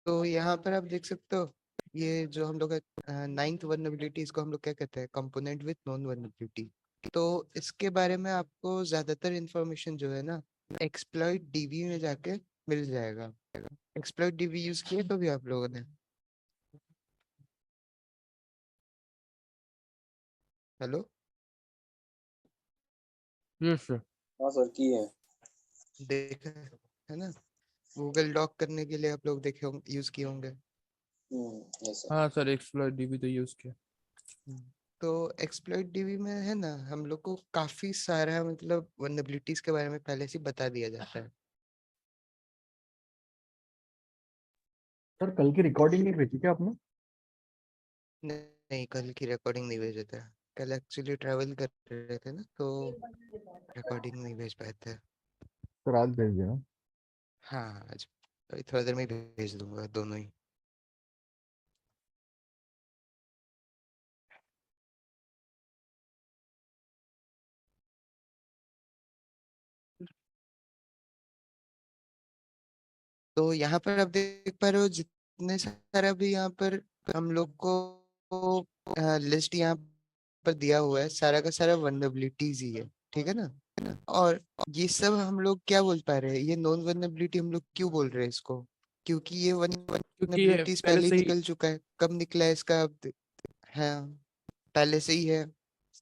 तो यहाँ पर आप देख सकते हो, ये जो हम लोग नाइन्थ वर्नेबिलिटी, इसको हम लोग क्या कहते हैं, कंपोनेंट विथ नॉन वर्नेबिलिटी। तो इसके बारे में आपको ज्यादातर इंफॉर्मेशन जो है ना, एक्सप्लॉइट डीबी में जाके मिल जाएगा। एक्सप्लॉइट डीबी यूज किए कभी आप लोगों ने? हेलो? Yes sir. हाँ सर की है। देखा है ना, गूगल डॉक करने के लिए आप लोग देखे होंगे, यूज किए होंगे। Yes sir. हाँ सर, एक्सप्लॉइट डीबी तो यूज किया। हम्म। तो एक्सप्लॉइट डीबी में है ना, हम लोग को काफी सारा मतलब वल्नरेबिलिटीज के बारे में पहले से बता दिया जाता है। सर कल की रिकॉर्डिंग नहीं भेजी क्या आपने? नहीं, कल की रिकॉर्डिंग नहीं भेजे थे। कल एक्चुअली ट्रैवल कर रहे थे ना, तो रिकॉर्डिंग नहीं भेज पाए थे। सर आज भेज देना। हाँ, आज अभी थोड़ी देर में ही भेज दूंगा, दोनों ही। तो यहाँ पर आप देख पा रहे हो, जितने सारा भी यहाँ पर हम लोग को लिस्ट यहाँ पर दिया हुआ है, सारा का सारा वल्नरेबिलिटीज ही है। ठीक है ना? और ये सब हम लोग क्या बोल पा रहे हैं, ये नॉन वल्नरेबिलिटी हम लोग क्यों बोल रहे हैं इसको? क्योंकि ये क्योंकि ये वल्नरेबिलिटीज पहले पहले ही से ही। निकल चुका है। कब निकला है इसका है, पहले से ही है।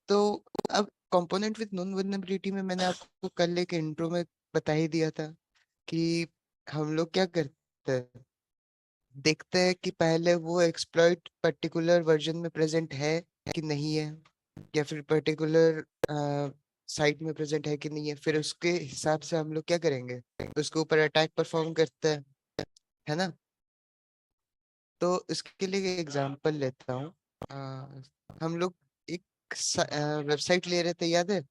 तो अब कंपोनेंट विद नॉन वल्नरेबिलिटी में मैंने आपको कल एक इंट्रो में बता ही दिया था कि हम लोग क्या करते हैं, देखते हैं कि पहले वो एक्सप्लॉइट पर्टिकुलर वर्जन में प्रेजेंट है कि नहीं है, या फिर पर्टिकुलर साइट में प्रेजेंट है कि नहीं है। फिर उसके हिसाब से हम लोग क्या करेंगे, उसके ऊपर अटैक परफॉर्म करते हैं, है ना? तो इसके लिए एग्जांपल लेता हूँ। हम लोग एक वेबसाइट ले रहे थे, याद है?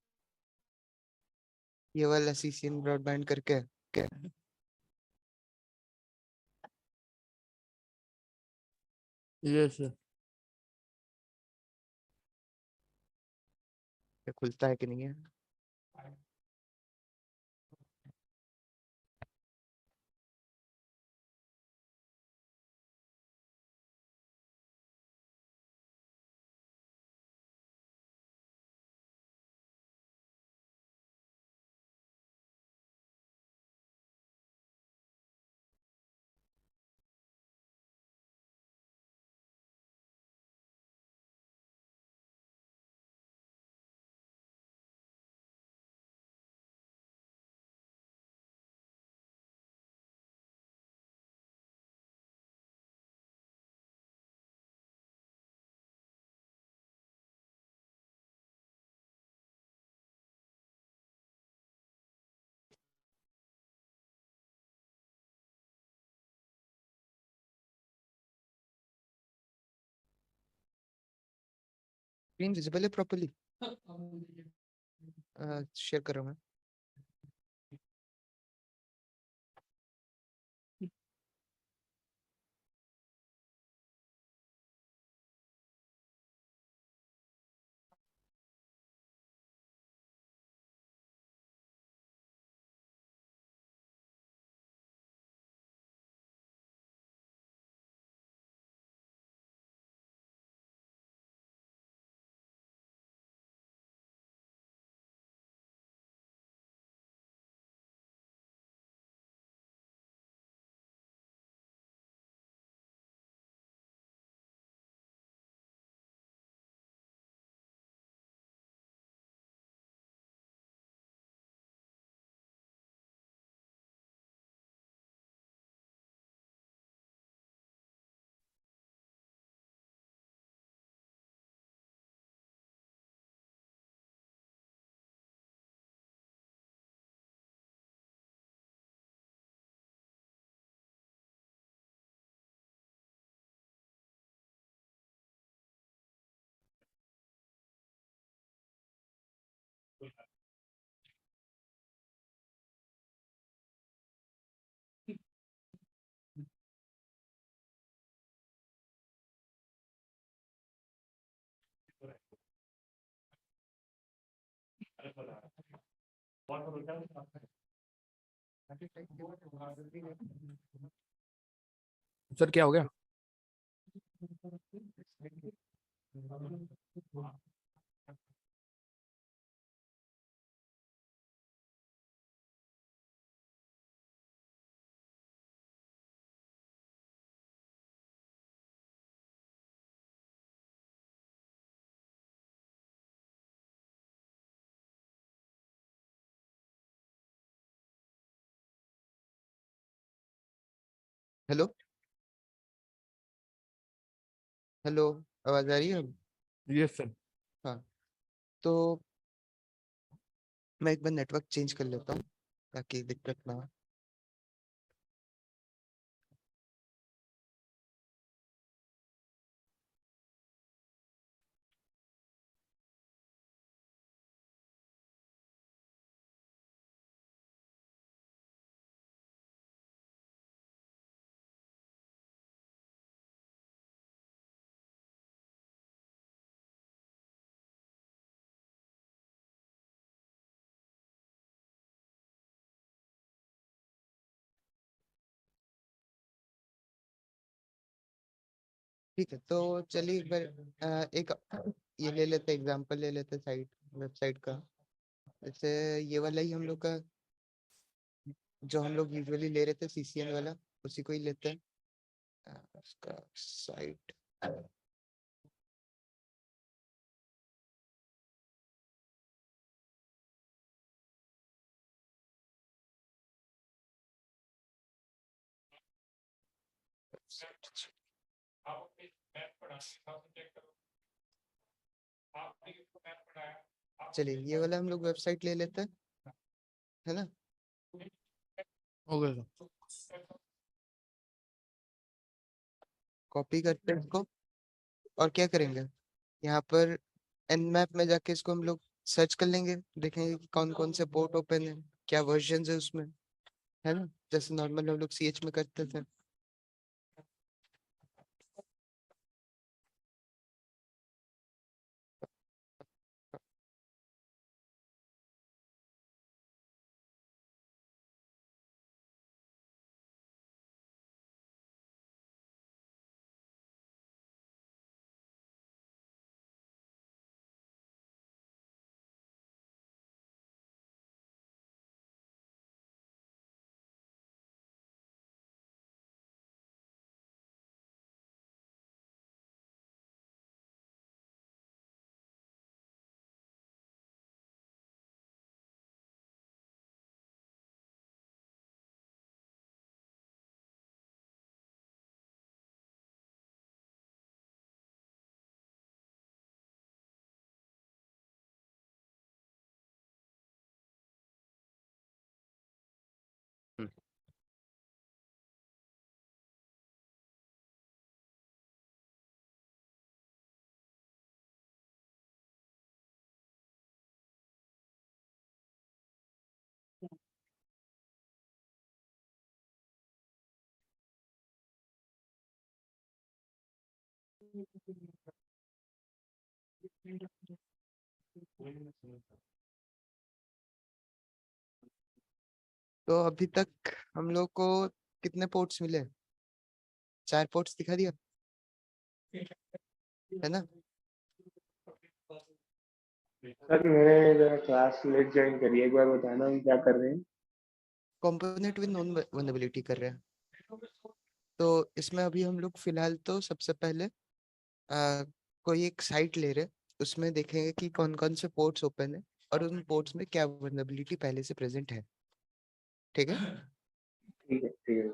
ये वाला सीसीएन ब्रॉडबैंड करके। Yes sir. ये खुलता है कि नहीं है? स्क्रीन विजिबल है प्रॉपर्ली? शेयर कर रहा हूँ मैं। सर क्या हो गया? हेलो हेलो, आवाज आ रही है अब? Yes sir. हाँ, तो मैं एक बार नेटवर्क चेंज कर लेता हूँ ताकि दिक्कत ना हो। ठीक है, तो चलिए एक बार एक ये ले लेते एग्जांपल ले लेते साइट वेबसाइट का। जैसे ये वाला ही हम लोग का, जो हम लोग यूजुअली ले रहे थे सीसीएन वाला, उसी को ही लेते हैं। उसका साइट चलिए ये वाला हम लोग वेबसाइट ले लेते हैं, है ना? Okay sir. कॉपी करते हैं इसको और क्या करेंगे, यहाँ पर nmap में जाके इसको हम लोग सर्च कर लेंगे, देखेंगे कि कौन कौन से पोर्ट ओपन है, क्या वर्जन है उसमें, है ना? जैसे नॉर्मल हम लोग सीएच में करते थे। हम्म, तो अभी तक हम लोग को कितने पोर्ट्स मिले? 4 पोर्ट्स दिखा दिया, है ना? सर मैंने जरा क्लास लेट ज्वाइन करी है, एक बार बताना हम क्या कर रहे हैं। कंपोनेंट विद नॉन वल्नरेबिलिटी कर रहे हैं। तो इसमें अभी हम लोग फिलहाल तो सबसे पहले कोई एक साइट ले रहे हैं, उसमें देखेंगे कि कौन कौन से पोर्ट्स ओपन है और उन पोर्ट्स में क्या वल्नरेबिलिटी पहले से प्रेजेंट है। ठीक है, ठीक है ठीक है।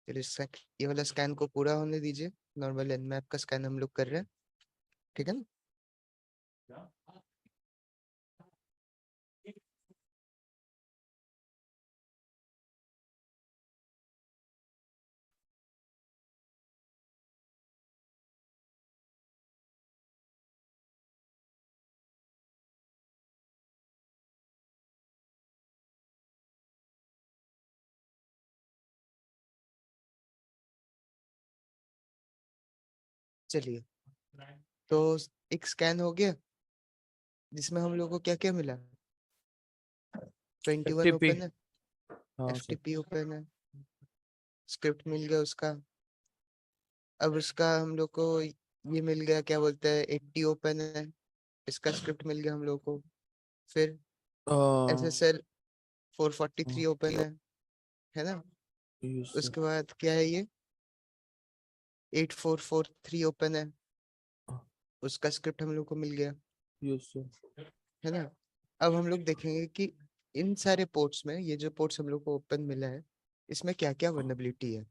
फिर ये वाला स्कैन को पूरा होने दीजिए। नॉर्मल nmap का स्कैन हम लोग कर रहे हैं, ठीक है ना? चलिए, तो एक स्कैन हो गया। जिसमें हम लोग को क्या क्या मिला, 21 FTP ओपन है, हाँ सर FTP ओपन है, स्क्रिप्ट मिल गया उसका। अब उसका हम लोग को ये मिल गया, क्या बोलते हैं, 80 ओपन है, इसका स्क्रिप्ट मिल गया हम लोग को। फिर SSL 443 ओपन है ना। यस सर उसके बाद क्या है ये, 8443 ओपन है, उसका स्क्रिप्ट हम लोग को मिल गया, यस सर है ना। अब हम लोग देखेंगे कि इन सारे पोर्ट्स में, ये जो पोर्ट्स हम लोग को ओपन मिला है, इसमें क्या क्या वल्नरेबिलिटी है।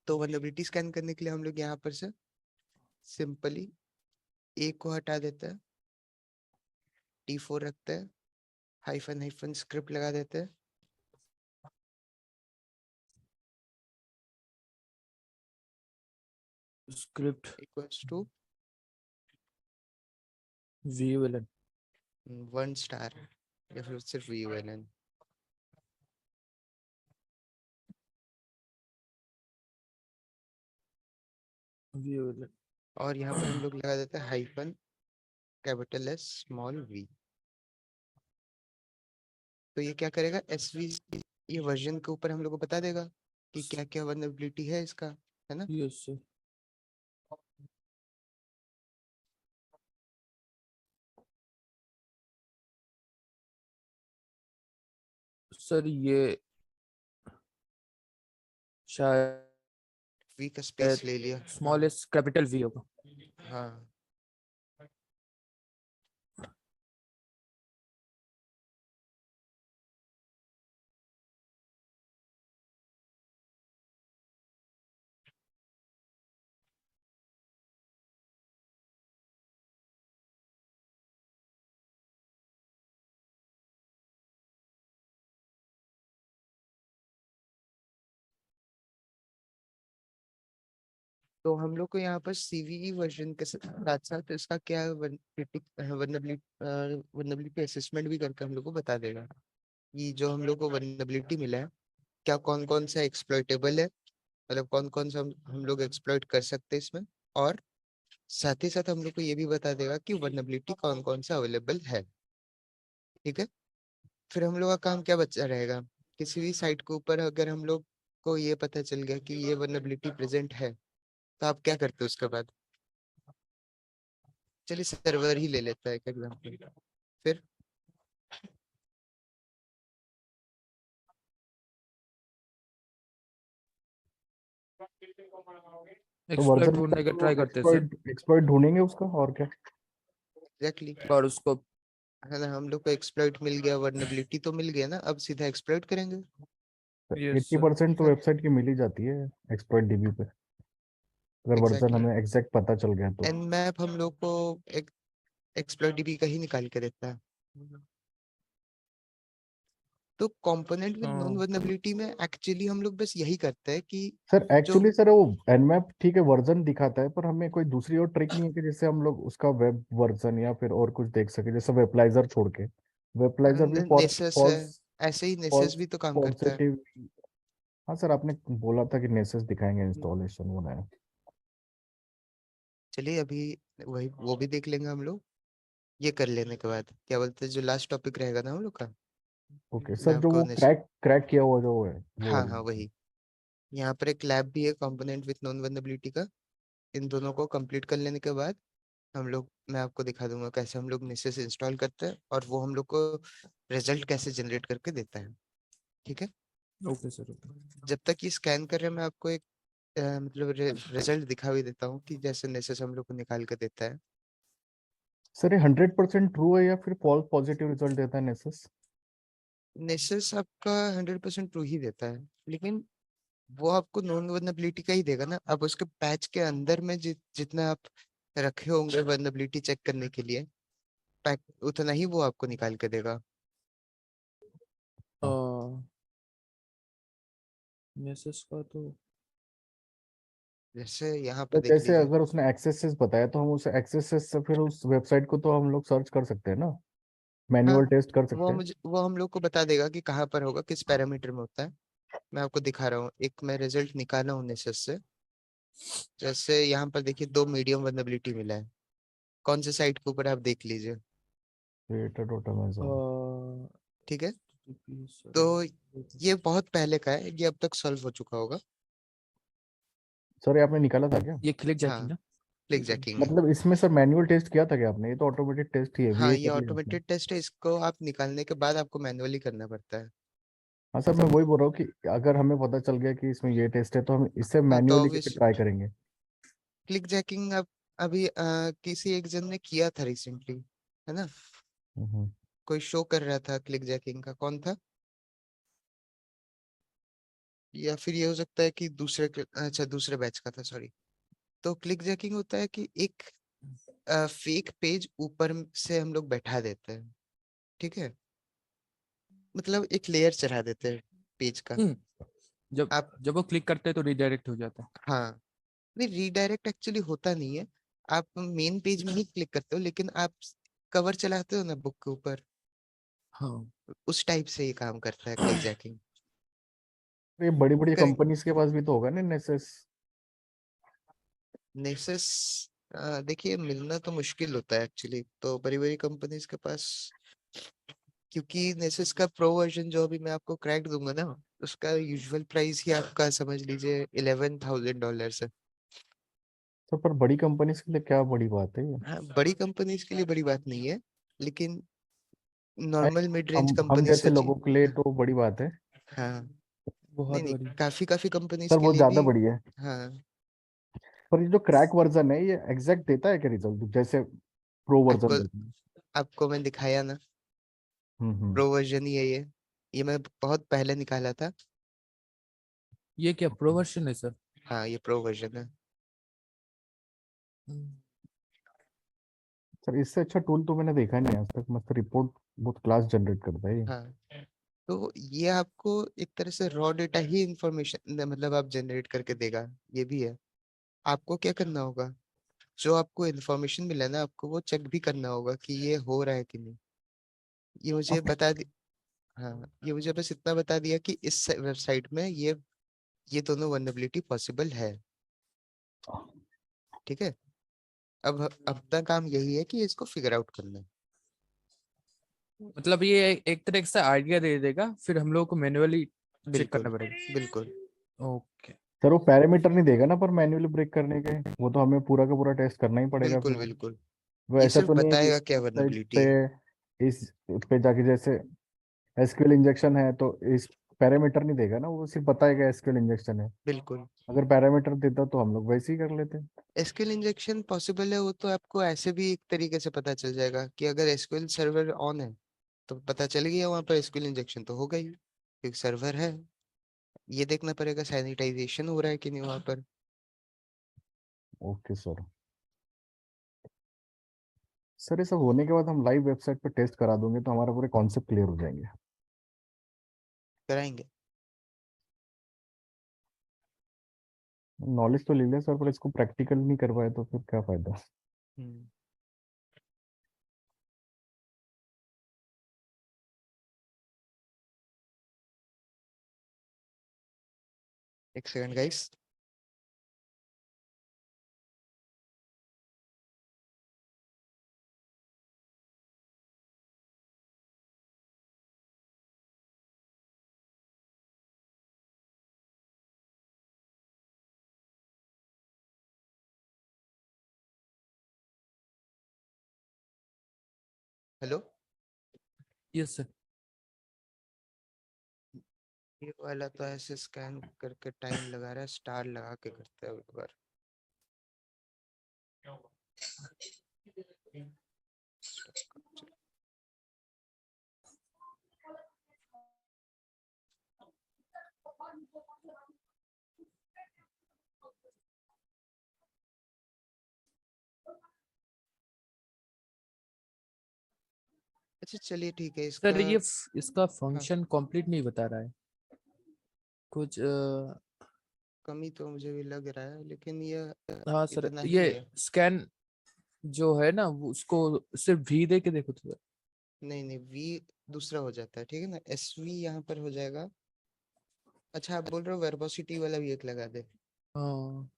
तो वल्नरेबिलिटी स्कैन करने के लिए हम लोग यहाँ पर से सिंपली ए को हटा देते हैं, T4 रखते हैं, हाइफन हाइफन स्क्रिप्ट लगा देते हैं, script equals to VLN 1 star या फिर सिर्फ VUNN। VLN और यहाँ पर हम लोग लगा देते हैं hyphen capital S small v। तो ये क्या करेगा, SV, ये वर्जन के ऊपर हम लोग को बता देगा कि क्या क्या वल्नरेबिलिटी है इसका, है ना। यस सर सर ये शायद V का स्पेस ले लिया। स्मॉल एस कैपिटल V होगा हाँ तो हम लोग को यहाँ पर CVE वर्जन के साथ साथ इसका क्या वल्नरेबिलिटी असेसमेंट भी करके हम लोग को बता देगा कि जो हम लोग को वल्नरेबिलिटी मिला है, क्या कौन कौन सा एक्सप्लॉइटेबल है, मतलब कौन कौन सा हम लोग एक्सप्लॉइट कर सकते हैं इसमें। और साथ ही साथ हम लोग को ये भी बता देगा कि वल्नरेबिलिटी कौन कौन सा अवेलेबल है। ठीक है। फिर हम लोग का काम क्या बचा रहेगा, किसी भी साइट के ऊपर अगर हम लोग को ये पता चल गया कि ये वल्नरेबिलिटी प्रेजेंट है, तो आप क्या करते हो उसके बाद। चलिए सर्वर ही ले लेता है एक एग्जाम्पल। फिर तो एक्सप्लोइट वर्जन ढूंढने का ट्राई करते हैं सर एक्सपर्ट एक्सपर्ट ढूंढेंगे उसका और क्या। एग्जैक्टली, और उसको है ना, हम लोग को एक्सप्लॉइट मिल गया, वल्नरेबिलिटी तो मिल गया ना, अब सीधा एक्सप्लॉइट करेंगे। यस सर 80% ठीक तो है, वेबसाइट की मिल ही जाती है एक्सपर्ट डीबी पे, अगर वर्जन एग्जैक्टली। हमें एग्जैक्ट पता चल गया तो। Nmap हम लोग को एक एक्सप्लॉइट DB का ही निकाल के देता है। तो कंपोनेंट विद नोन वल्नरेबिलिटी में एक्चुअली हम लोग बस यही करते हैं कि सर जो एक्चुअली सर वो एनमैप ठीक है वर्जन दिखाता है, पर हमें कोई दूसरी और ट्रिक नहीं है कि जिससे हम लोग उसका वेब वर्जन या फिर और कुछ देख सके, जैसे वेबलाइजर छोड़ के। वेबलाइजर भी फॉल्स नेसेस है, फॉल्स ऐसे ही नेसेस फॉल्स भी तो काम करता है। पॉजिटिव। हाँ सर, आपने बोला था कि नेसेस दिखाएंगे इंस्टॉलेशन वो नया। चलिए अभी वही वो भी देख लेंगे हम लोग। ये कर लेने के बाद क्या बोलते हैं, जो लास्ट टॉपिक रहेगा ना हम लोग का, ओके मैं सर, जो आपको वो क्रैक क्रैक किया हुआ जो है वो हाँ हाँ वाली। वही। यहाँ पर एक लैब भी है कंपोनेंट विथ नॉन वल्नरेबिलिटी का। इन दोनों को कंप्लीट कर लेने के बाद हम लोग, मैं आपको दिखा दूंगा कैसे हम लोग नेसेस इंस्टॉल करते हैं और वो हम लोग को रिजल्ट कैसे जनरेट करके देता है। ठीक है। ओके सर ओके जब तक ये स्कैन कर रहे हैं, मैं आपको एक मतलब रिजल्ट दिखा भी देता हूँ कि जैसे नेसेस हम लोग को निकाल के देता है। सर ये 100% ट्रू है या फिर फॉल्स पॉजिटिव रिजल्ट देता है नेसेस? नेसेस आपका 100% ट्रू ही देता है, लेकिन वो आपको नॉन वल्नरेबिलिटी का ही देगा ना। अब उसके पैच के अंदर में जितना आप रखे होंगे वल्नरेबिलिटी चेक करने के लिए, पैक उतना ही वो आपको निकाल के देगा। मेसेज का तो जैसे यहाँ पर तो देख जैसे लीजिए। अगर उसने एक्सेसेस बताया तो हम उस एक्सेसेस से फिर उस वेबसाइट को तो हम लोग सर्च कर सकते हैं ना, हाँ, मैन्युअल टेस्ट कर सकते हैं। वो हम लोग को बता देगा कि कहाँ पर होगा, किस पैरामीटर में होता है। मैं आपको दिखा रहा हूँ, एक मैं रिजल्ट निकाला हूँ नेसेस से। जैसे यहाँ पर देखिए, 2 मीडियम वल्नरेबिलिटी मिला है। कौन से साइट के ऊपर आप देख लीजिए। creator.amazon ठीक है, HTTP तो server- ये बहुत पहले का है, ये अब तक सॉल्व हो चुका होगा। सर, ये आपने निकाला था क्या? ये क्लिक जैकिंग हाँ, ना? क्लिक जैकिंग है। मतलब इसमें सर मैनुअल टेस्ट किया था क्या आपने? ये तो ऑटोमेटेड टेस्ट ही है, हाँ, वीए ये कर लिया आपने। ऑटोमेटेड टेस्ट है, इसको आप निकालने के बाद आपको मैन्युअली करना पड़ता है। हाँ सर, मैं वही बोल रहा हूँ कि अगर हमें पता चल गया कि इसमें ये टेस्ट है तो हम इससे हाँ, तो मैन्युअली कैसे ऑब्वियस ट्राई करेंगे? क्लिक जैकिंग अब अभी किसी एक जन ने किया था रिसेंटली, है ना? हम्म। कोई शो कर रहा था क्लिक जैकिंग का, कौन था? या फिर ये हो सकता है कि अच्छा, दूसरे बैच का था, सॉरी। तो क्लिक जैकिंग होता है कि एक फेक पेज ऊपर से हम लोग बैठा देते हैं, ठीक है? मतलब एक लेयर चढ़ा देते हैं पेज का। जब आप, जब वो क्लिक करते हैं तो रिडायरेक्ट हो जाता है। हाँ, नहीं, रीडायरेक्ट एक्चुअली होता नहीं है। आप मेन पेज में ही क्लिक करते हो, लेकिन आप कवर चलाते हो ना बुक के ऊपर, हाँ, उस टाइप से ये काम करता है क्लिक जैकिंग। ये बड़ी बड़ी करेक्ट। कंपनीज के पास भी तो होगा ना नेसेस? नेक्सस, देखिए मिलना तो मुश्किल होता है एक्चुअली, तो बड़ी बड़ी कंपनीज के पास, क्योंकि नेक्सस का प्रो वर्जन जो अभी मैं आपको क्रैक दूंगा ना, उसका यूजुअल प्राइस ही आपका समझ लीजिए $11,000 है। तो पर बड़ी कंपनीज के लिए क्या बड़ी बात है ये? हाँ, बड़ी कंपनीज के लिए बड़ी बात नहीं है, लेकिन अरे, नॉर्मल मिड रेंज हम कंपनी जैसे सोचिए। लोगों के लिए हाँ, तो बड़ी बात है। हाँ, नहीं बहुत नहीं, बड़ी। काफी काफी कंपनीज सर के बहुत लिए भी। ज्यादा बड़ी है। हाँ, पर ये जो क्रैक वर्जन है ये एग्जैक्ट देता है क्या रिजल्ट जैसे प्रो वर्जन आपको देता है? आपको मैं दिखाया ना, हम्म। प्रो वर्जन ही है ये मैं बहुत पहले निकाला था। ये क्या प्रो वर्जन है सर? हाँ, ये प्रो वर्जन है। हम्म, सर इससे अच्छा टूल तो मैंने देखा नहीं आज तक। मस्त रिपोर्ट बहुत क्लास जनरेट करता है ये। हाँ, तो ये आपको एक तरह से रॉ डेटा ही इंफॉर्मेशन मतलब आप जनरेट करके देगा, ये भी है। आपको क्या करना होगा, जो आपको इन्फॉर्मेशन मिला ना, आपको वो चेक भी करना होगा कि ये हो रहा है कि नहीं। ये मुझे अब बता दी हाँ, ये मुझे बस इतना बता दिया कि इस वेबसाइट में ये दोनों वल्नरेबिलिटी पॉसिबल है, ठीक है? अब अपना काम यही है कि इसको फिगर आउट करना है। मतलब ये एक तरह से आइडिया दे देगा, फिर हम लोगों को मैन्युअली चेक करना बिल्कुल, पड़ेगा। बिल्कुल, ओके। सर वो पैरामीटर नहीं देगा ना पर मैन्युअली ब्रेक करने के? वो तो हमें पूरा का पूरा टेस्ट करना ही पड़ेगा बिल्कुल, फिर। बिल्कुल। वो ये ऐसा सिर्फ तो नहीं है कि बताएगा क्या साइट वल्नरेबिलिटी पे है। इस पे जाके जैसे एसक्यूएल इंजेक्शन है तो इस पैरामीटर नहीं देगा ना, वो सिर्फ बताएगा एसक्यूएल इंजेक्शन है। बिल्कुल। अगर पैरामीटर देता तो हम लोग वैसे ही कर लेते। एसक्यूएल इंजेक्शन पॉसिबल है, वो तो आपको ऐसे भी एक तरीके से पता चल जाएगा कि अगर एसक्यूएल सर्वर ऑन है तो पता चल गया वहां पर एसक्यूएल इंजेक्शन तो होगा ही, क्योंकि सर्वर है। ये देखना पड़ेगा सैनिटाइजेशन हो रहा है कि नहीं वहां पर। Okay sir. सर ये सब होने के बाद हम लाइव वेबसाइट पे टेस्ट करा दूंगे तो हमारा पूरे कॉन्सेप्ट क्लियर हो जाएंगे। कराएंगे। नॉलेज तो ले लिया सर, पर इसको प्रैक्टिकल नहीं कर पाए तो फिर क्या फायदा? हम्म, एक second guys. Hello. Yes sir. ये वाला तो ऐसे स्कैन करके टाइम लगा रहा है, स्टार लगा के करता है एक बार। अच्छा, चलिए ठीक है इसका। सर ये इसका हाँ, फंक्शन कंप्लीट नहीं बता रहा है कुछ। कमी तो मुझे भी लग रहा है, लेकिन ये हाँ सर, इतना ये ही है। स्कैन जो है ना वो उसको सिर्फ वी दे के देखो तो सर। नहीं नहीं, वी दूसरा हो जाता है, ठीक है ना? एस वी यहाँ पर हो जाएगा। अच्छा, आप बोल रहे हो वर्बोसिटी वाला भी एक लगा दे। हाँ,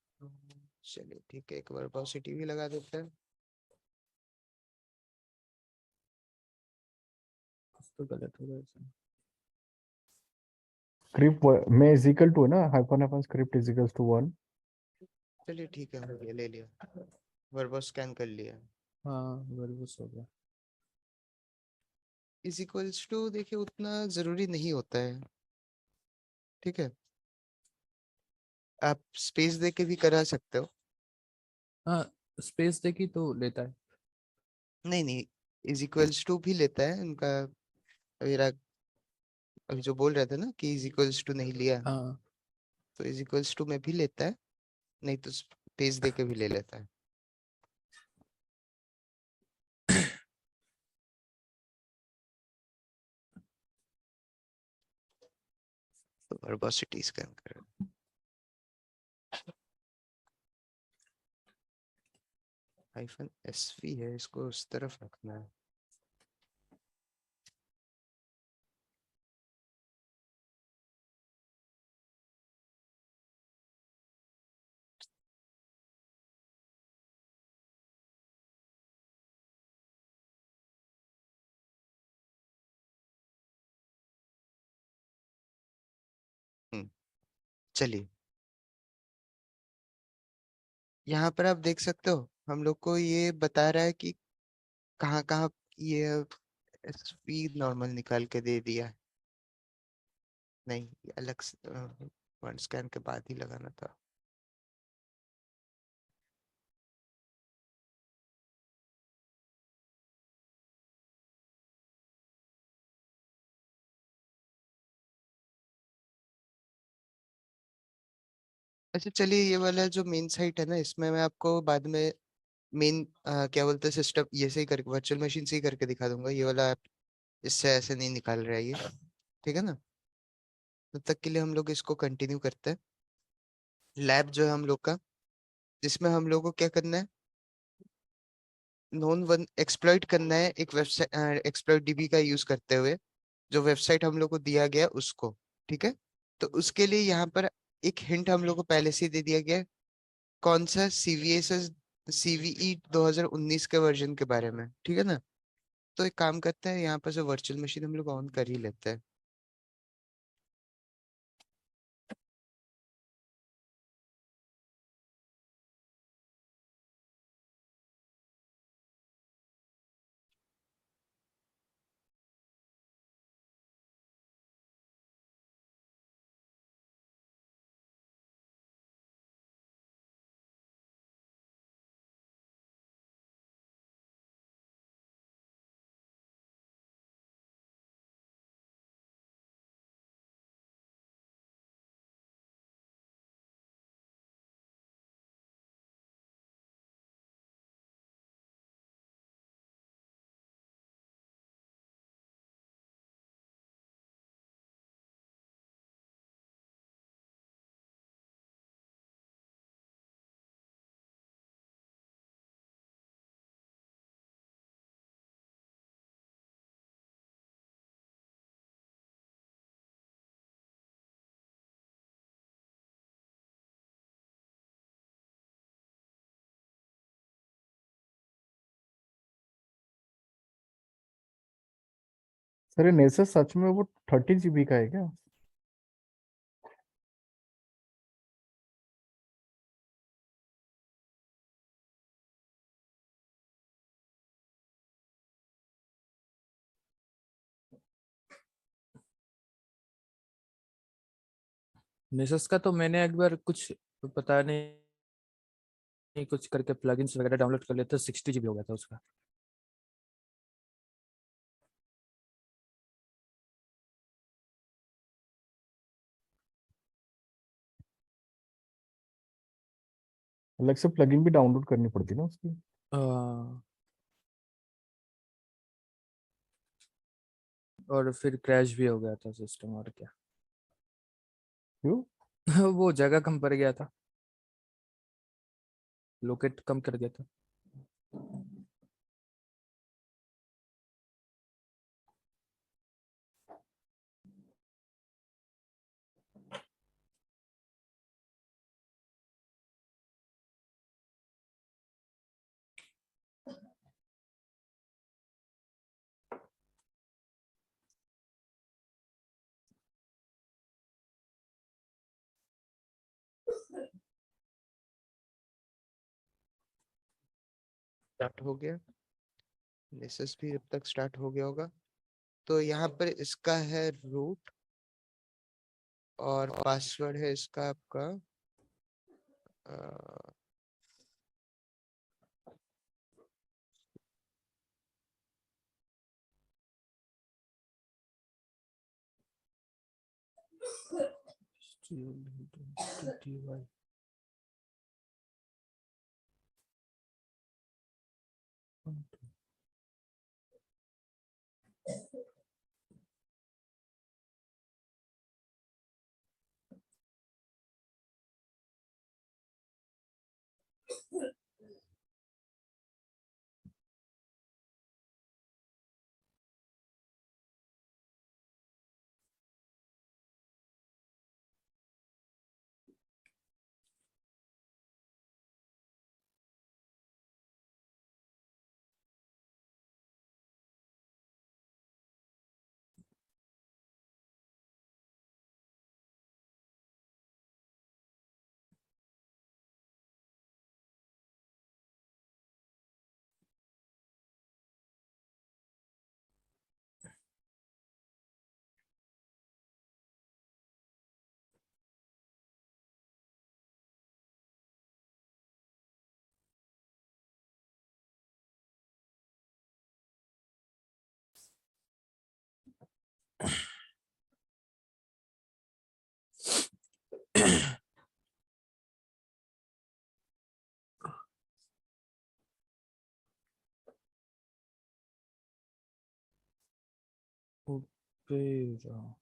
चलिए ठीक है, एक वर्बोसिटी भी लगा देते हैं। तो गलत हो गया इसमें। स्क्रिप्ट में इज इक्वल टू है ना, hyphen script is equal to 1। चलिए ठीक है, हो गया, ले लिया, वर्बो स्कैन कर लिया। हाँ वर्बस हो गया। इज इक्वल्स टू देखिए उतना जरूरी नहीं होता है, ठीक है, आप स्पेस दे के भी करा सकते हो। हाँ स्पेस देखी तो लेता है। नहीं नहीं, इज इक्वल्स टू भी लेता है उनका। मेरा अभी जो बोल रहे थे ना कि इज इक्वल्स टू नहीं लिया, हाँ तो इज इक्वल्स टू में भी लेता है, नहीं तो स्पेस दे के भी ले लेता है। तो वर्बोसिटी स्कैन कर, हाइफन एसवी है, इसको उस तरफ रखना है। चलिए, यहाँ पर आप देख सकते हो हम लोग को ये बता रहा है कि कहाँ कहाँ ये एसवी नॉर्मल निकाल के दे दिया है। नहीं, ये अलग से वन स्कैन के बाद ही लगाना था। अच्छा चलिए, ये वाला जो मेन साइट है ना, इसमें मैं आपको बाद में मेन क्या बोलते हैं सिस्टम, ये से ही करके वर्चुअल मशीन से ही करके दिखा दूंगा। ये वाला आप इससे ऐसे नहीं निकाल रहा है ये, ठीक है ना। तब तक के लिए हम लोग इसको कंटिन्यू करते हैं। लैब जो है हम लोग का, जिसमें हम लोग को क्या करना है, नॉन वन एक्सप्लॉइट करना है एक वेबसाइट, एक्सप्लॉइट डीबी का यूज करते हुए जो वेबसाइट हम लोग को दिया गया उसको, ठीक है। तो उसके लिए यहाँ पर एक हिंट हम लोग को पहले से ही दे दिया गया है, कौन सा सीवीएसएस सीवीई 2019 के वर्जन के बारे में, ठीक है ना। तो एक काम करते हैं, यहाँ पर जो वर्चुअल मशीन हम लोग ऑन कर ही लेते हैं। सर ये नेसस सच में वो 30 GB का है क्या? नेसस का तो मैंने एक बार कुछ पता नहीं कुछ करके प्लगइन्स वगैरह डाउनलोड कर लिया था, 60 GB हो गया था उसका। अलग से प्लगइन भी डाउनलोड करनी पड़ती ना उसकी? और फिर क्रैश भी हो गया था सिस्टम, और क्या। क्यों? वो जगह कम पड़ गया था, लोकेट कम कर दिया था। स्टार्ट हो गया, नेसेस भी अब तक स्टार्ट हो गया होगा। तो यहाँ पर इसका है रूट और पासवर्ड है इसका आपका Opera.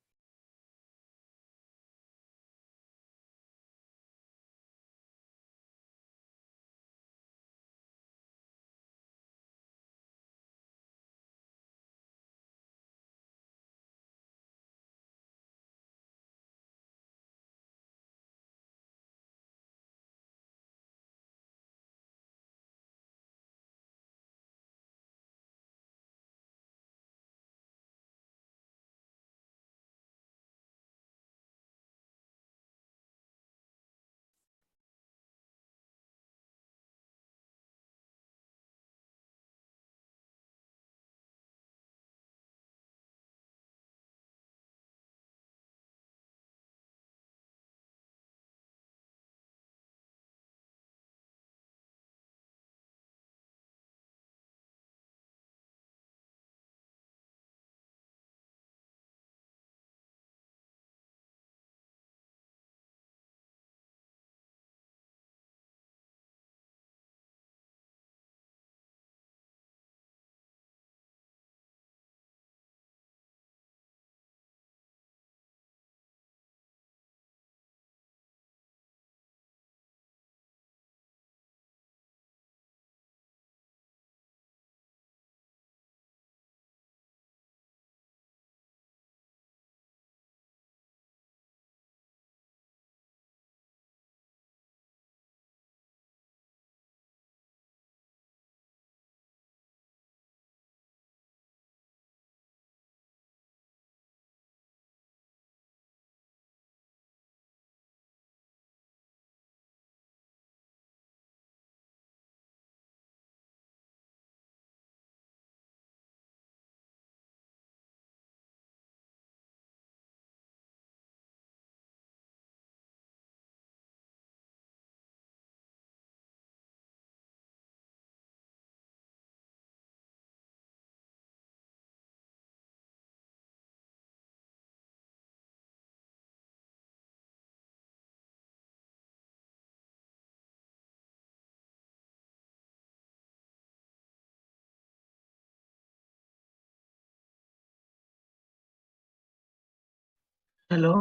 हेलो।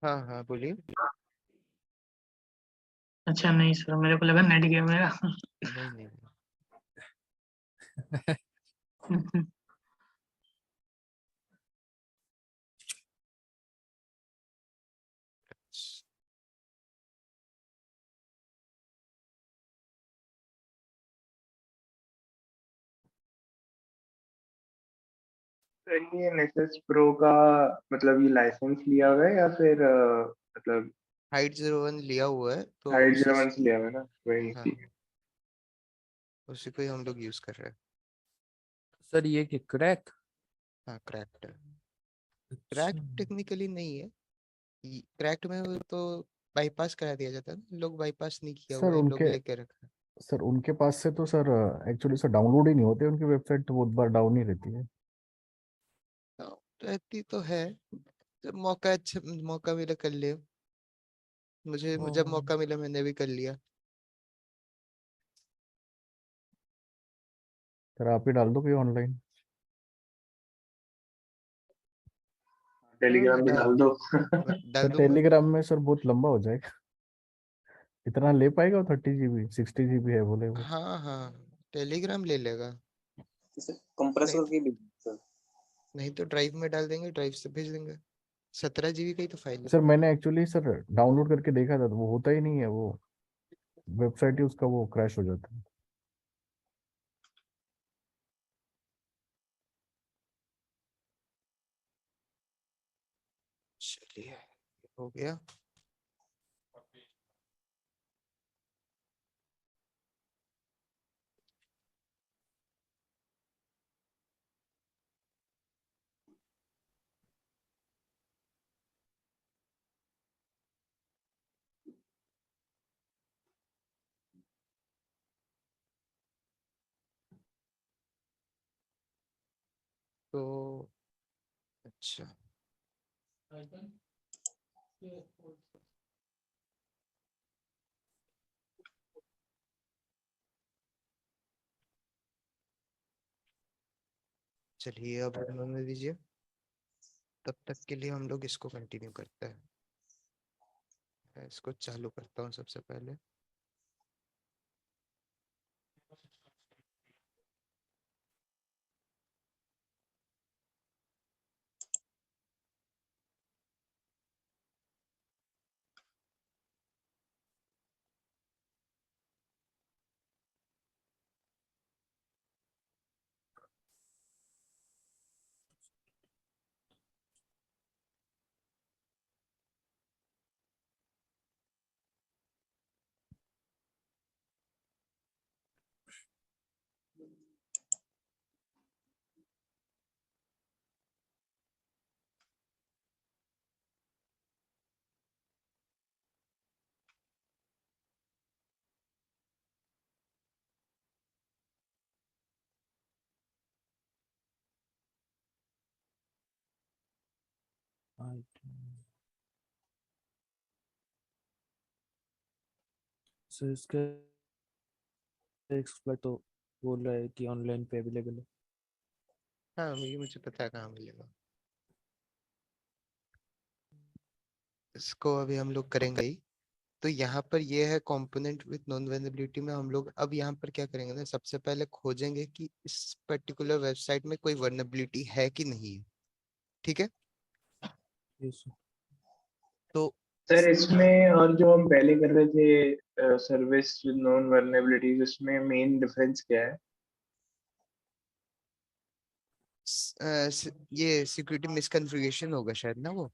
हाँ हाँ बोलिए। अच्छा नहीं सर, मेरे को लगा नेट गया मेरा। नहीं नहीं तो ये नेसेस प्रो का मतलब ये लाइसेंस लिया हुआ है या फिर मतलब हाइट 01 लिया हुआ है तो हाइड उसी से लिया हुआ है ना, वही हाँ ठीक है। उसी को ही हम लोग यूज कर रहे हैं। सर ये कि क्रैक? हाँ क्रैक्ड। क्रैक्ड टेक्निकली नहीं है, क्रैक्ड में वो तो बाईपास करा दिया जाता है ना, लोग बाईपास नहीं किया सर हुआ है, लोग उनके लेके रखा है। सर उनके पास से तो सर एक्चुअली सर डाउनलोड ही नहीं होते, उनकी वेबसाइट तो बहुत बार डाउन ही रहती है। तो रहती तो है, जब मौका अच्छा मौका मिला कर ले। मुझे जब मौका मिला मैंने भी कर लिया। सर आप ही डाल दो कोई ऑनलाइन। हाँ टेलीग्राम भी डाल दो। डाल सर दूंगा। टेलीग्राम में सर बहुत लंबा हो जाएगा। इतना ले पाएगा? 30 GB 60 GB है बोले वो। हाँ हाँ टेलीग्राम ले लेगा। नहीं कंप्रेसर की भी सर। नहीं तो ड्राइव में डाल देंगे, ड्राइव से भेज देंगे। 17 GB का ही तो फाइल है। सर मैंने एक्चुअली सर डाउनलोड करके देखा था तो वो होता ही नहीं है, वो वेबसाइट ही उसका वो क्रैश हो जाता है। चलिए हो गया। तो अच्छा चलिए अब उन्होंने दीजिए, तब तक के लिए हम लोग इसको कंटिन्यू करते हैं। मैं इसको चालू करता हूँ सबसे पहले। सर इसका एक्सपर्ट तो बोल रहा है कि ऑनलाइन पे अवेलेबल है। हाँ ये मुझे पता है कहाँ मिलेगा। इसको अभी हम लोग करेंगे ही। तो यहाँ पर ये है कंपोनेंट विद नॉन वेनेबिलिटी में। हम लोग अब यहाँ पर क्या करेंगे ना, सबसे पहले खोजेंगे कि इस पर्टिकुलर वेबसाइट में कोई वर्नेबिलिटी है कि नहीं है। ठीक है। Yes sir. तो सर इसमें और जो हम पहले कर रहे थे सर्विस विद नॉन वर्नेबिलिटीज, इसमें मेन डिफरेंस क्या है? ये सिक्योरिटी मिसकॉन्फ़िगरेशन होगा शायद ना वो।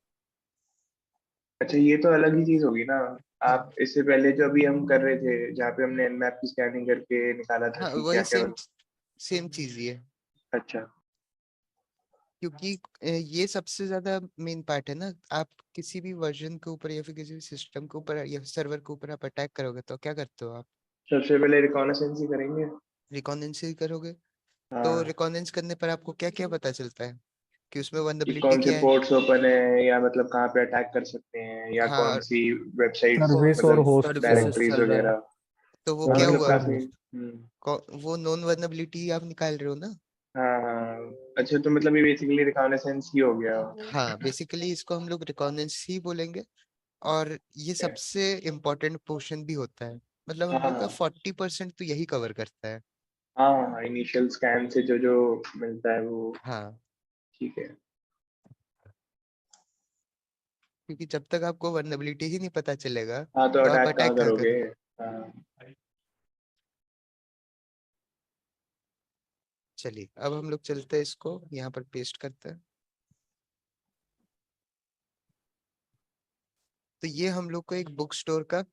अच्छा ये तो अलग ही चीज होगी ना। आप इससे पहले जो अभी हम कर रहे थे जहाँ पे हमने nmap की स्कैनिंग करके निकाला था हाँ कि क्या वही क्या। सेम चीज ही है। अच्छा क्योंकि ये सबसे ज्यादा मेन पार्ट है ना। आप किसी भी वर्जन के ऊपर या फिर किसी भी सिस्टम के ऊपर या सर्वर के ऊपर आप अटैक करोगे तो क्या करते हो आप? सबसे पहले रिकॉनेसेंस ही करेंगे। रिकॉनेंस ही करोगे। तो हाँ रिकॉनेंस करने पर आपको क्या क्या पता चलता है कि उसमें कि वल्नरेबिलिटी कौन से क्या है? पोर्ट्स ओपन है, या मतलब कहाँ पे अटैक कर सकते हैं, या कौन हाँ सी वेबसाइट्स सर्विस और मतलब होस्ट का। सर्विसेज डायरेक्टरीज चल रहा है। वगैरह। तो वो हाँ क्या मतलब हुआ? काफी वो नॉन वल्नरेबिलिटी आप निकाल रहे हो ना। हाँ हाँ। अच्छा तो मतलब ये बेसिकली रिकॉनेसेंस ही हो गया। हाँ बेसिकली इसको हम लोग रिकॉनेंस ही बोलेंगे। और ये सबसे इम्पोर्टेंट पोर्शन भी होता है। मतलब हम हाँ लोग का 40% तो यही कवर करता है। हाँ इनिशियल स्कैन से जो जो मिलता है वो। हाँ ठीक है। क्योंकि जब तक आपको वल्नरेबिलिटी ही नहीं पता चलेगा हाँ तो तो आप अटैक कहाँ अटैक कहाँ करोगे? करोगे? हाँ चलिए अब हम लोग चलते हैं, इसको यहाँ पर पेस्ट करते हैं। तो ये हम लोग को एक बुक स्टोर का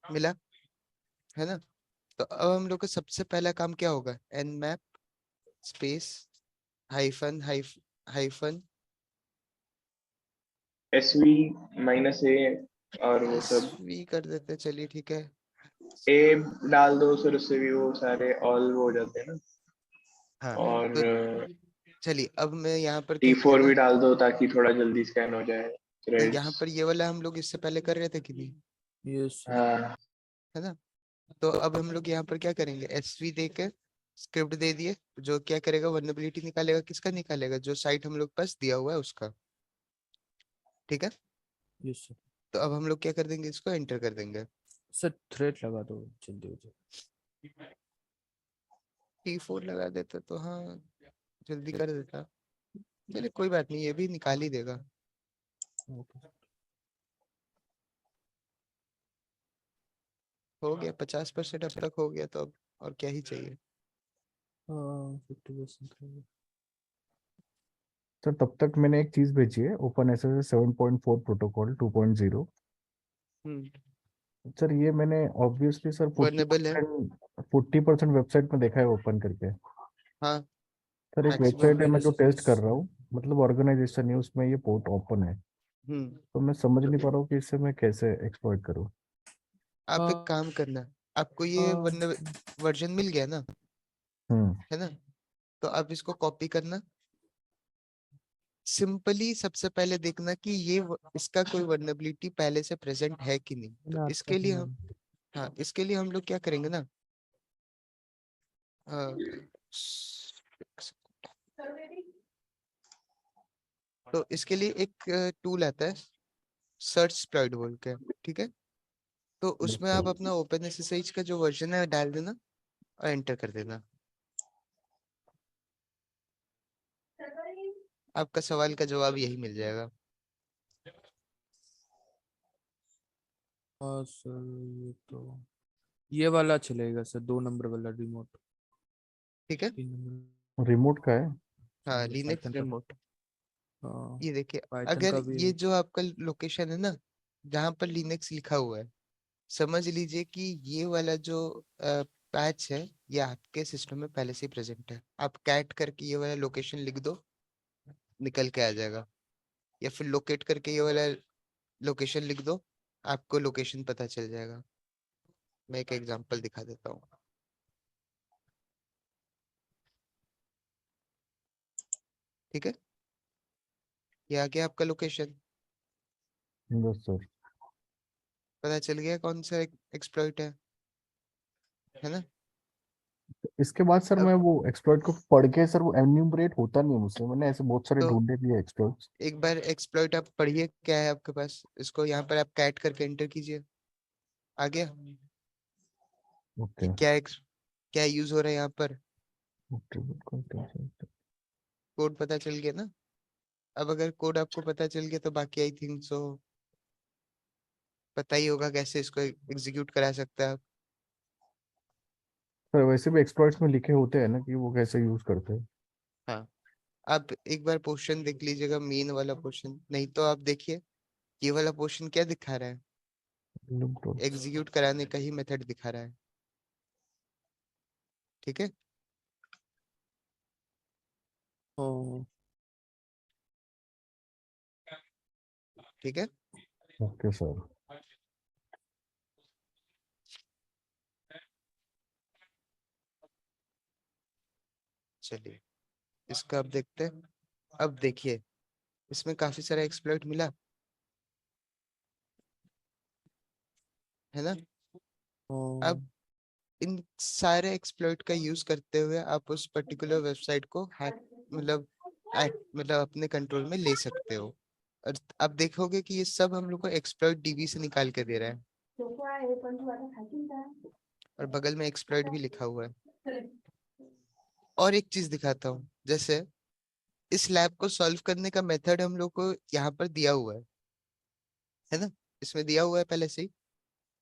मिला है ना। तो अब हम लोग का सबसे पहला काम क्या होगा, nmap space hyphen hyphen SV -A और वो सब SV कर देते हैं, चलिए ठीक है। A डाल दो, फिर उससे भी वो सारे ऑल वो हो जाते हैं ना। हाँ और तो चलिए अब मैं यहाँ पर क्या T4 किया भी ना, डाल दो ताकि थोड़ा जल्दी स्कैन हो जाए तो थ्रेड्स। यहाँ पर ये वाला हम लोग इससे पहले कर रहे थे कि नहीं, यस सर। हाँ है ना। तो अब हम लोग यहाँ पर क्या करेंगे, SV दे के स्क्रिप्ट दे दिए, जो क्या करेगा, वर्नेबिलिटी निकालेगा। किसका निकालेगा, जो साइट हम लोग पास दिया हुआ है उसका, ठीक है। Yes sir. तो अब हम लोग क्या कर देंगे, इसको एंटर कर देंगे। सर थ्रेड लगा दो जल्दी हो जाए। T4 लगा देता तो हाँ जल्दी कर देता। चलिए कोई बात नहीं, ये भी निकाल ही देगा। ओके। हो गया 50% अब तक हो गया, तो अब और क्या ही चाहिए। 50%। सर तब तक मैंने एक चीज भेजी है, ओपन एसएसएल 7.4 प्रोटोकॉल 2.0। हम्म सर ये मैंने ऑब्वियसली सर वर्नेबल है। 40% वेबसाइट में देखा है ओपन करके। हाँ सर एक मैक्सिमम। वेबसाइट है मैं जो टेस्ट कर रहा SSS हूँ, मतलब ऑर्गेनाइजेशन है, उसमें ये पोर्ट ओपन है। हम्म तो मैं समझ नहीं पा रहा हूँ कि इससे मैं कैसे एक्सप्लॉइट करूँ। आप एक काम करना, आपको ये वर्जन मिल गया ना, हम्म। है ना। तो आप इसको कॉपी करना, सिंपली सबसे पहले देखना कि ये इसका कोई वर्नेबिलिटी पहले से प्रेजेंट है कि नहीं। तो इसके लिए हम, हाँ इसके लिए हम लोग क्या करेंगे ना, तो इसके लिए एक टूल आता है सर्च स्प्लॉइट बोल के, ठीक है। तो उसमें आप अपना ओपन एसएसएच का जो वर्जन है डाल देना और एंटर कर देना। आपका सवाल का जवाब यही मिल जाएगा। हाँ सर ये वाला चलेगा सर, 2 नंबर वाला रिमोट। ठीक है, 3 नंबर। रिमोट का है। हाँ ये लिनक्स पाइथन का। रिमोट। हाँ ये देखिए, पाइथन अगर का भी ये है। जो आपका लोकेशन है ना, जहाँ पर लिनक्स लिखा हुआ है, समझ लीजिए कि ये वाला जो पैच है, ये आपके सिस्टम में पहले से ही प्रेजेंट है। आप कैट करके ये वाला लोकेशन लिख दो, निकल के आ जाएगा। या फिर लोकेट करके ये वाला लोकेशन लिख दो, आपको लोकेशन पता चल जाएगा। मैं एक एग्जांपल दिखा देता हूँ, ठीक है। ये आ गया आपका लोकेशन, यस सर। पता चल गया कौन सा एक्सप्लॉइट है ना। इसके बाद सर अब मैं वो एक्सप्लॉइट को पढ़ के, सर वो एन्यूमरेट होता नहीं है मुझसे, मैंने ऐसे बहुत सारे तो ढूंढे भी है एक्सप्लॉइट्स। एक बार एक्सप्लॉइट आप पढ़िए, क्या है आपके पास, इसको यहाँ पर आप कैट करके एंटर कीजिए। आ गया कि ओके। क्या यूज हो रहा है यहाँ पर, ओके। कोड पता चल गया ना। अब अगर कोड आपको पता चल गया तो बाकी आई थिंक सो पता ही होगा कैसे इसको एग्जीक्यूट करा सकते हैं आप। सर वैसे भी एक्सप्लॉइट्स में लिखे होते हैं ना कि वो कैसे यूज करते हैं। हाँ आप एक बार पोर्शन देख लीजिएगा, मेन वाला पोर्शन, नहीं तो आप देखिए ये वाला पोर्शन क्या दिखा रहा है, एग्जीक्यूट कराने का ही मेथड दिखा रहा है, ठीक है। हाँ ठीक है, ओके सर। चलिए इसका अब देखते हैं। अब देखिए इसमें काफी सारा एक्सप्लॉइट मिला, है ना। अब हाँ इन सारे एक्सप्लॉइट का यूज करते हुए आप उस पर्टिकुलर वेबसाइट को हैक, मतलब मतलब अपने कंट्रोल में ले सकते हो। और आप देखोगे कि ये सब हम लोग को एक्सप्लॉइट डीबी से निकाल के दे रहा है, और बगल में एक्सप्लॉइट भी लिखा हुआ है। और एक चीज दिखाता हूँ, जैसे इस लैब को सॉल्व करने का मेथड हम लोग को यहाँ पर दिया हुआ है ना, इसमें दिया हुआ है पहले से ही।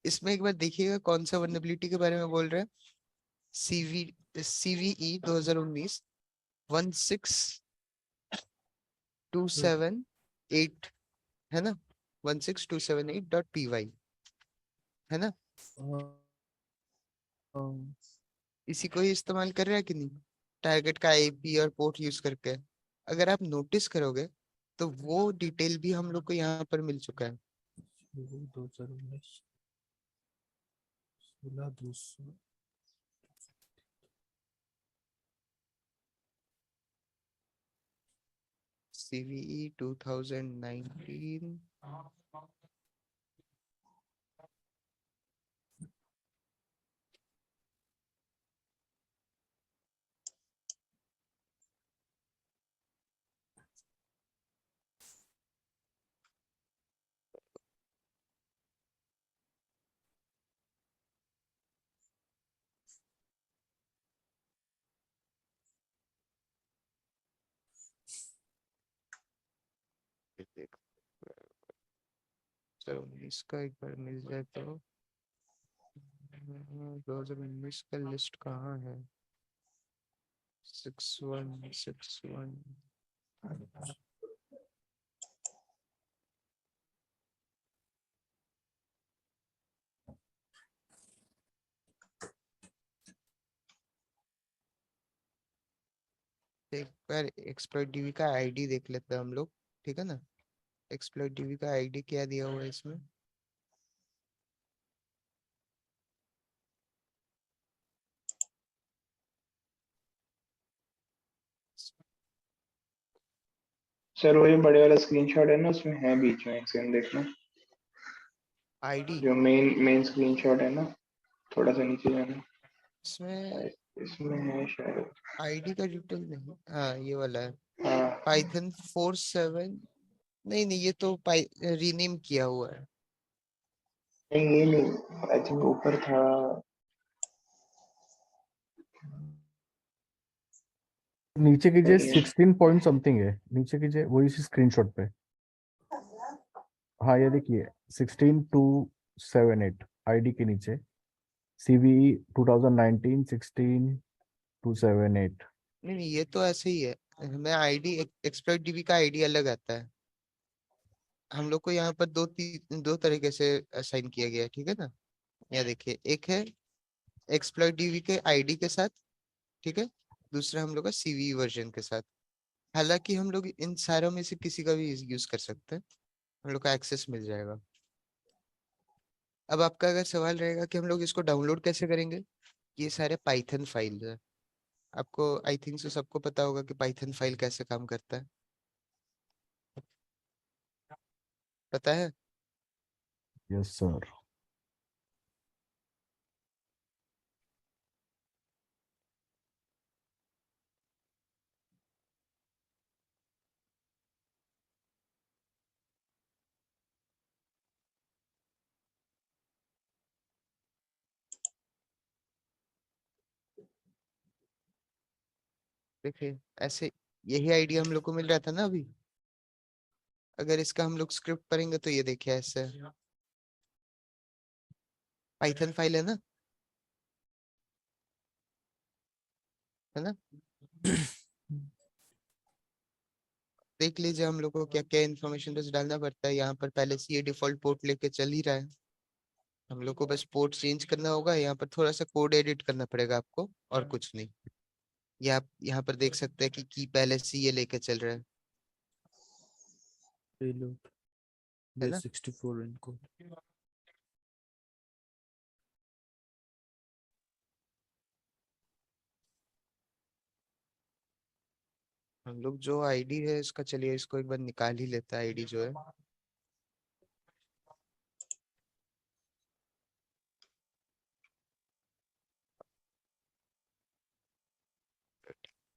इसमें एक बार देखिएगा कौन सा वर्नेबिलिटी के बारे में बोल रहे हैं, CVE 2019 16278, है ना, 16278.py, है ना। हाँ इसी को ही इस्तेमाल कर रहा है कि नहीं, टारगेट का आईपी और पोर्ट यूज करके। अगर आप नोटिस करोगे तो वो डिटेल भी हम लोग को यहाँ पर मिल चुका है। 2019 16 CVE 2019 चलो 19 का एक बार मिल जाए तो। 2019 का लिस्ट कहाँ है? 6161 एक बार एक्सप्लॉइट डीबी का आईडी देख लेते हैं हम लोग, ठीक है ना। एक्सप्लॉइट डीबी का आईडी क्या दिया हुआ है इसमें? सर वो जो बड़े वाला स्क्रीनशॉट है ना, उसमें है बीच में एक सेकंड देखना, आईडी जो मेन स्क्रीनशॉट है ना, थोड़ा सा नीचे जाना, इसमें इसमें है शायद। आईडी का डिटेल नहीं, हाँ ये वाला है, हाँ पाइथन 47। नहीं नहीं, ये तो रीनेम किया हुआ है। नहीं, ये नहीं, आई थिंक ऊपर था। नीचे कीजिए, नहीं है। 16 पॉइंट समथिंग है, नीचे कीजिए वही स्क्रीनशॉट पे। हाँ ये देखिए 16278 आईडी के नीचे, CVE 2019 16278। नहीं नहीं, ये तो ऐसे ही है। हमें आईडी एक्सप्लॉइट डीबी का आईडी अलग आता है। हम लोग को यहाँ पर दो तरीके से असाइन किया गया है, ठीक है ना। यहाँ देखिए, एक है एक्सप्लॉइट डीबी के आईडी के साथ, ठीक है। दूसरा हम लोग का सीवी वर्जन के साथ। हालांकि हम लोग इन सारों में से किसी का भी यूज कर सकते हैं, हम लोग का एक्सेस मिल जाएगा। अब आपका अगर सवाल रहेगा कि हम लोग इसको डाउनलोड कैसे करेंगे, ये सारे पाइथन फाइल है। आपको आई थिंक से सबको पता होगा कि पाइथन फाइल कैसे काम करता है, पता है। Yes sir. देखिए ऐसे, यही आइडिया हम लोग को मिल रहा था ना अभी। अगर इसका हम लोग स्क्रिप्ट पढ़ेंगे तो ये देखिए ऐसे पाइथन फाइल है ना, है ना। देख लीजिए हम लोग को क्या क्या इन्फॉर्मेशन बस डालना पड़ता है। यहाँ पर पहले से ये डिफॉल्ट पोर्ट लेके चल ही रहा है, हम लोग को बस पोर्ट चेंज करना होगा। यहाँ पर थोड़ा सा कोड एडिट करना पड़ेगा आपको, और कुछ नहीं। ये आप यहाँ पर देख सकते हैं कि की पहले से ये लेके चल रहा पेलोड है बेस ना। 64 इनको। हम लोग जो आईडी है इसका, चलिए इसको एक बार निकाल ही लेता है आईडी जो है।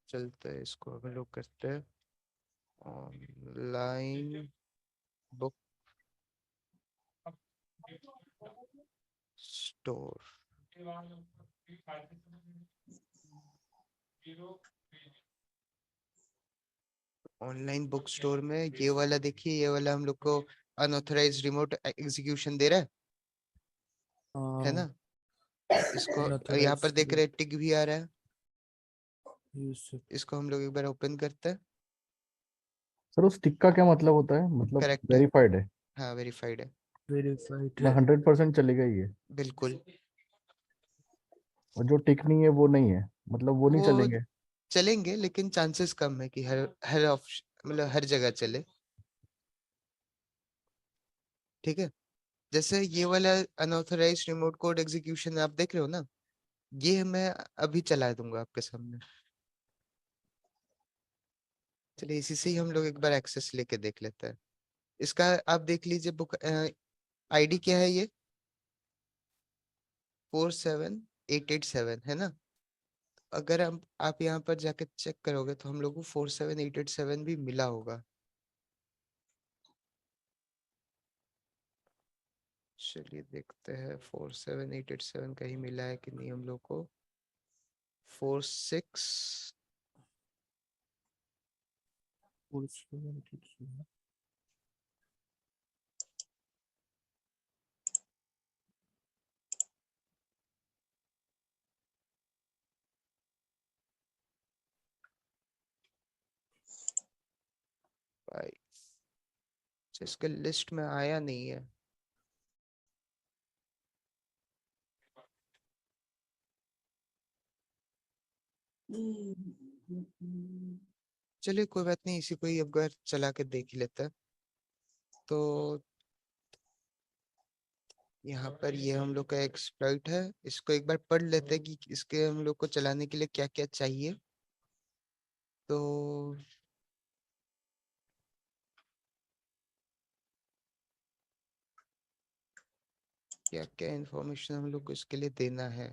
चलते हैं, इसको हम लोग करते हैं online book store. Online book store में ये वाला देखिए, ये वाला हम लोग को अनऑथराइज्ड रिमोट एग्जीक्यूशन दे रहा है ना। इसको यहाँ पर देख रहे हैं टिक भी आ रहा है। इसको हम लोग एक बार ओपन करते हैं। सर उस टिक का क्या मतलब होता है, मतलब करेक्ट है, वेरीफाइड है? हाँ वेरीफाइड है, वेरीफाइड मैं है। 100% चलेगा ये? बिल्कुल। और जो टिक नहीं है वो नहीं है, मतलब वो नहीं वो चलेंगे। चलेंगे लेकिन चांसेस कम है कि हर हर ऑप्शन मतलब हर जगह चले। ठीक है, जैसे ये वाला अनऑथराइज्ड रिमोट कोड एग्जीक्यूशन आप देख रहे हो ना, ये मैं अभी चला दूंगा आपके सामने। चलिए इसी से ही हम लोग एक बार एक्सेस लेके देख लेते हैं। इसका आप देख लीजिए, बुक आईडी क्या है, ये 47887 है ना। अगर आप यहाँ पर जाके चेक करोगे तो हम लोग को 47887 भी मिला होगा। चलिए देखते हैं 47887 कहीं मिला है कि नहीं हम लोग को। 46 भाई, इसके लिस्ट में आया नहीं है। चलिए कोई बात नहीं, इसी को ही अब घर चला के देख ही लेता है। तो यहाँ पर ये हम लोग का एक्सप्लॉइट है, इसको एक बार पढ़ लेते हैं कि इसके हम लोग को चलाने के लिए क्या क्या चाहिए। तो क्या क्या इंफॉर्मेशन हम लोग को इसके लिए देना है।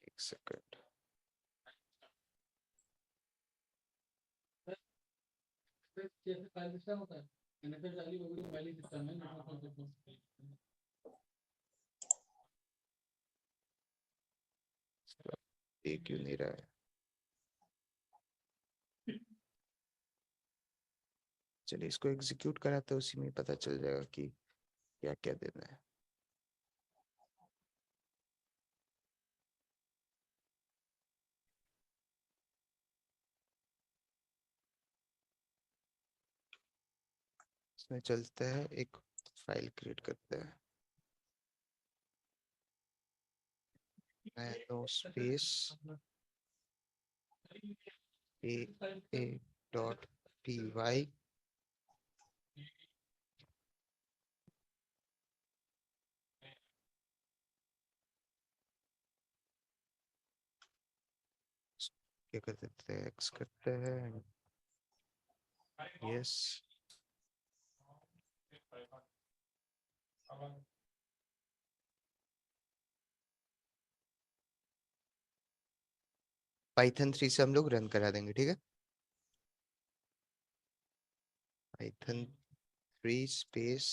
एक सेकंड। ये क्यों नहीं रहा है। चलिए इसको एग्जीक्यूट कराते हैं, उसी में पता चल जाएगा कि क्या क्या देना है। इसमें चलते हैं, एक फाइल क्रिएट करते हैं। nano space a dot py क्या कर देते हैं, एक्स करते हैं, यस। पाइथन 3 से हम लोग रन करा देंगे, ठीक है। Python 3 space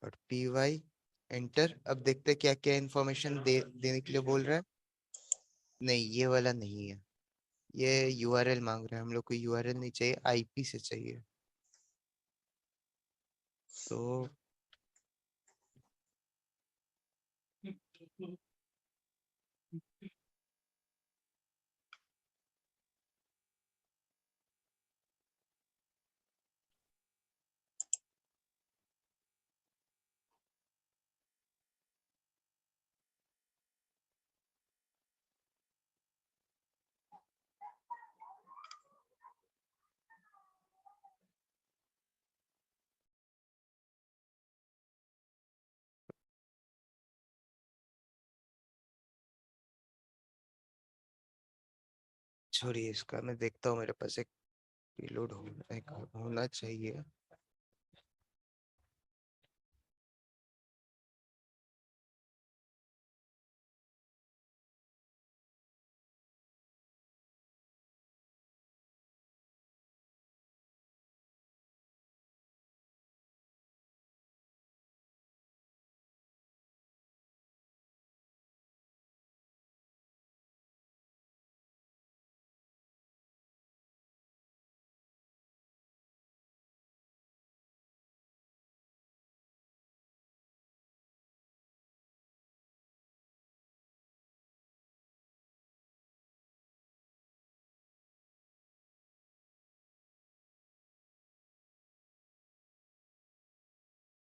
dot P Y, enter. अब देखते हैं क्या क्या इंफॉर्मेशन देने के लिए बोल रहा है। नहीं, ये वाला नहीं है, ये यूआरएल मांग रहा है। हम लोग को यूआरएल नहीं चाहिए, आईपी से चाहिए। तो छोड़िए इसका, मैं देखता हूँ, मेरे पास एक पेलोड होना चाहिए।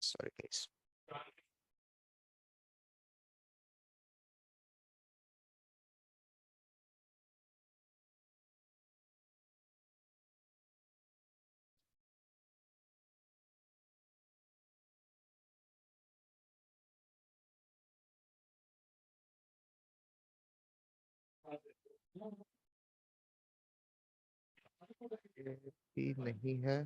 Sorry guys. ये भी नहीं है।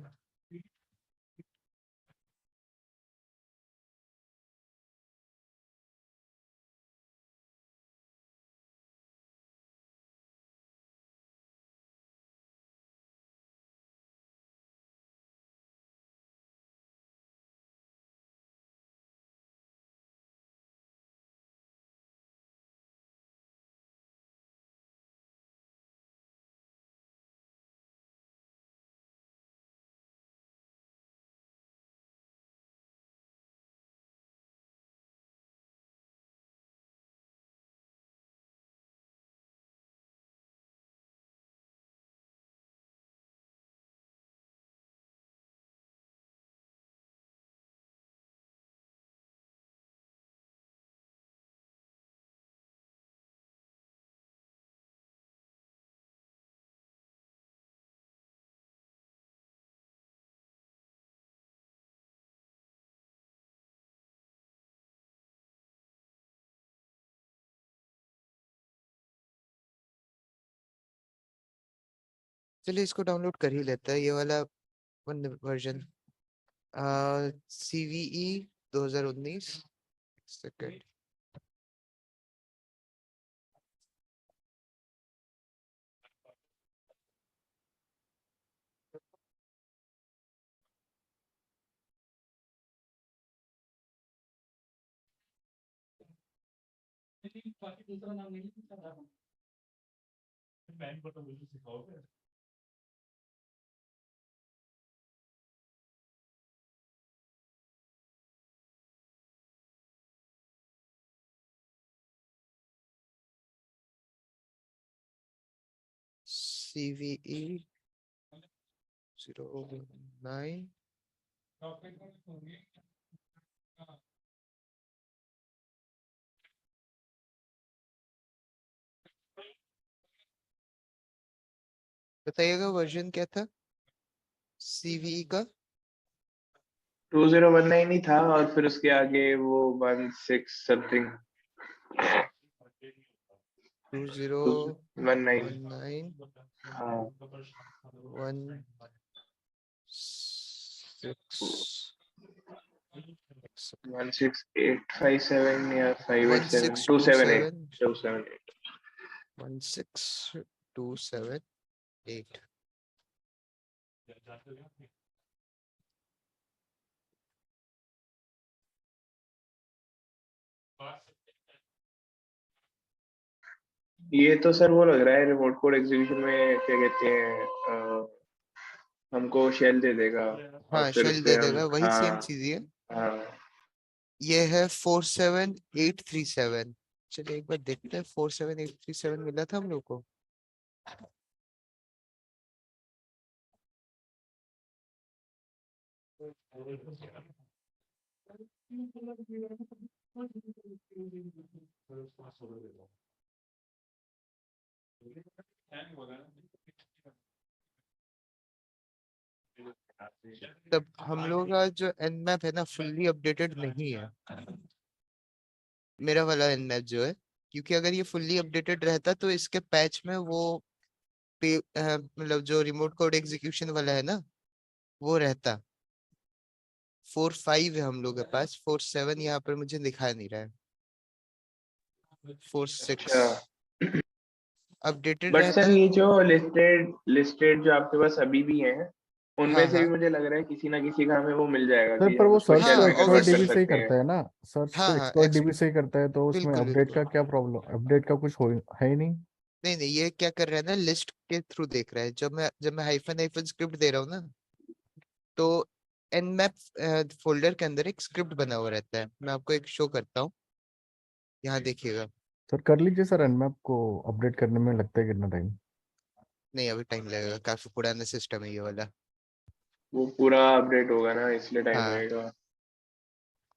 चलिए इसको डाउनलोड कर ही लेता है, ये वाला वर्जन। CVE 2019। सेकंड। CVE 09। बताइएगा वर्जन क्या था CVE का? 2019 ही था और फिर उसके आगे वो 16 समथिंग 2019 हाँ 16857 या 587 278 16278। ये तो सर वो लग रहा है रिमोट कोड एग्जीक्यूशन में क्या कहते हैं हमको शेल दे देगा हाँ और फिर शेल उसमें दे हम देगा, वही सेम चीज ही है। हाँ ये है 47837। चलिए एक बार देखते हैं 47837 मिला था हम लोग को। तब हम लोग का जो nmap है ना फुल्ली अपडेटेड नहीं है, मेरा वाला nmap जो है। क्योंकि अगर ये फुल्ली अपडेटेड रहता तो इसके पैच में वो मतलब जो रिमोट कोड एग्जीक्यूशन वाला है ना वो रहता। 4.5 है हम लोग के पास, 4.7 यहाँ पर मुझे दिखा नहीं रहा है। 4.6 अच्छा अपडेटेड बट सर रहता। ये जो लिस्टेड जो आपके पास अभी भी हैं उनमें हाँ से भी हाँ मुझे लग रहा है किसी ना किसी का हमें वो मिल जाएगा सर कि पर हम वो उसको सर्च शेल तो हाँ में एक्सपर्ट कन्वर्ट कर डीबी से ही सकते हैं करता है ना। सर्च हाँ तो हाँ एक्सपर्ट डीबी से ही करता है, तो उसमें बिल्कुल अपडेट का बिल्कुल। क्या प्रॉब्लम, अपडेट का कुछ हो है ही नहीं। नहीं नहीं, ये क्या कर रहा है ना, लिस्ट के थ्रू देख रहा है। जब मैं हाइफन हाइफन स्क्रिप्ट दे रहा हूँ ना, तो nmap फोल्डर के अंदर एक स्क्रिप्ट बना हुआ रहता है। मैं आपको एक शो करता हूँ, यहाँ देखिएगा। सर कर लीजिए सर, एनमैप को अपडेट करने में लगता है कितना टाइम? नहीं अभी टाइम लगेगा, काफी पुराना सिस्टम है ये वाला। वो पूरा अपडेट होगा ना इसलिए टाइम हाँ लगेगा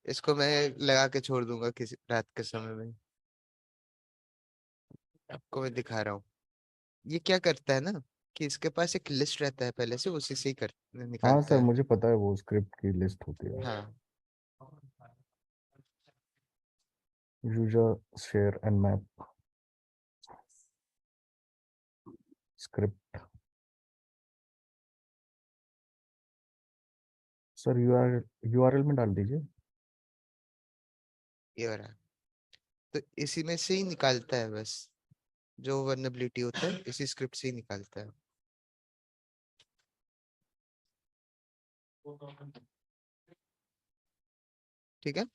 इसको मैं लगा के छोड़ दूंगा किसी रात के समय में। आपको मैं दिखा रहा हूँ। ये क्या करता है ना कि इसके पास एक लिस्ट रहता है पहले से, उसी से ही कर हाँ निकालता सर, है। मुझे पता है वो स्क्रिप्ट की लिस्ट होती है। हाँ user share and map script. Sir URL में डाल दीजिए। ये हो रहा है। तो इसी में से ही निकालता है बस, जो वर्नेबिलिटी होता है इसी स्क्रिप्ट से ही निकालता है। ठीक है।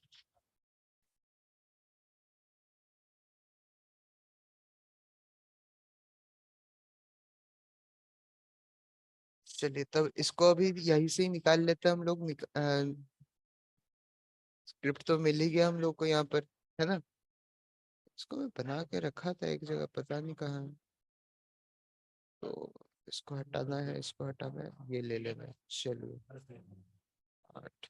चलिए तब इसको अभी यहीं से ही निकाल लेते हैं हम लोग। स्क्रिप्ट तो मिल ही गया हम लोग को यहाँ पर, है ना। इसको मैं बना के रखा था एक जगह, पता नहीं कहाँ है। तो इसको हटाना है, इसको हटाना है, ये ले लेना है। चलिए 8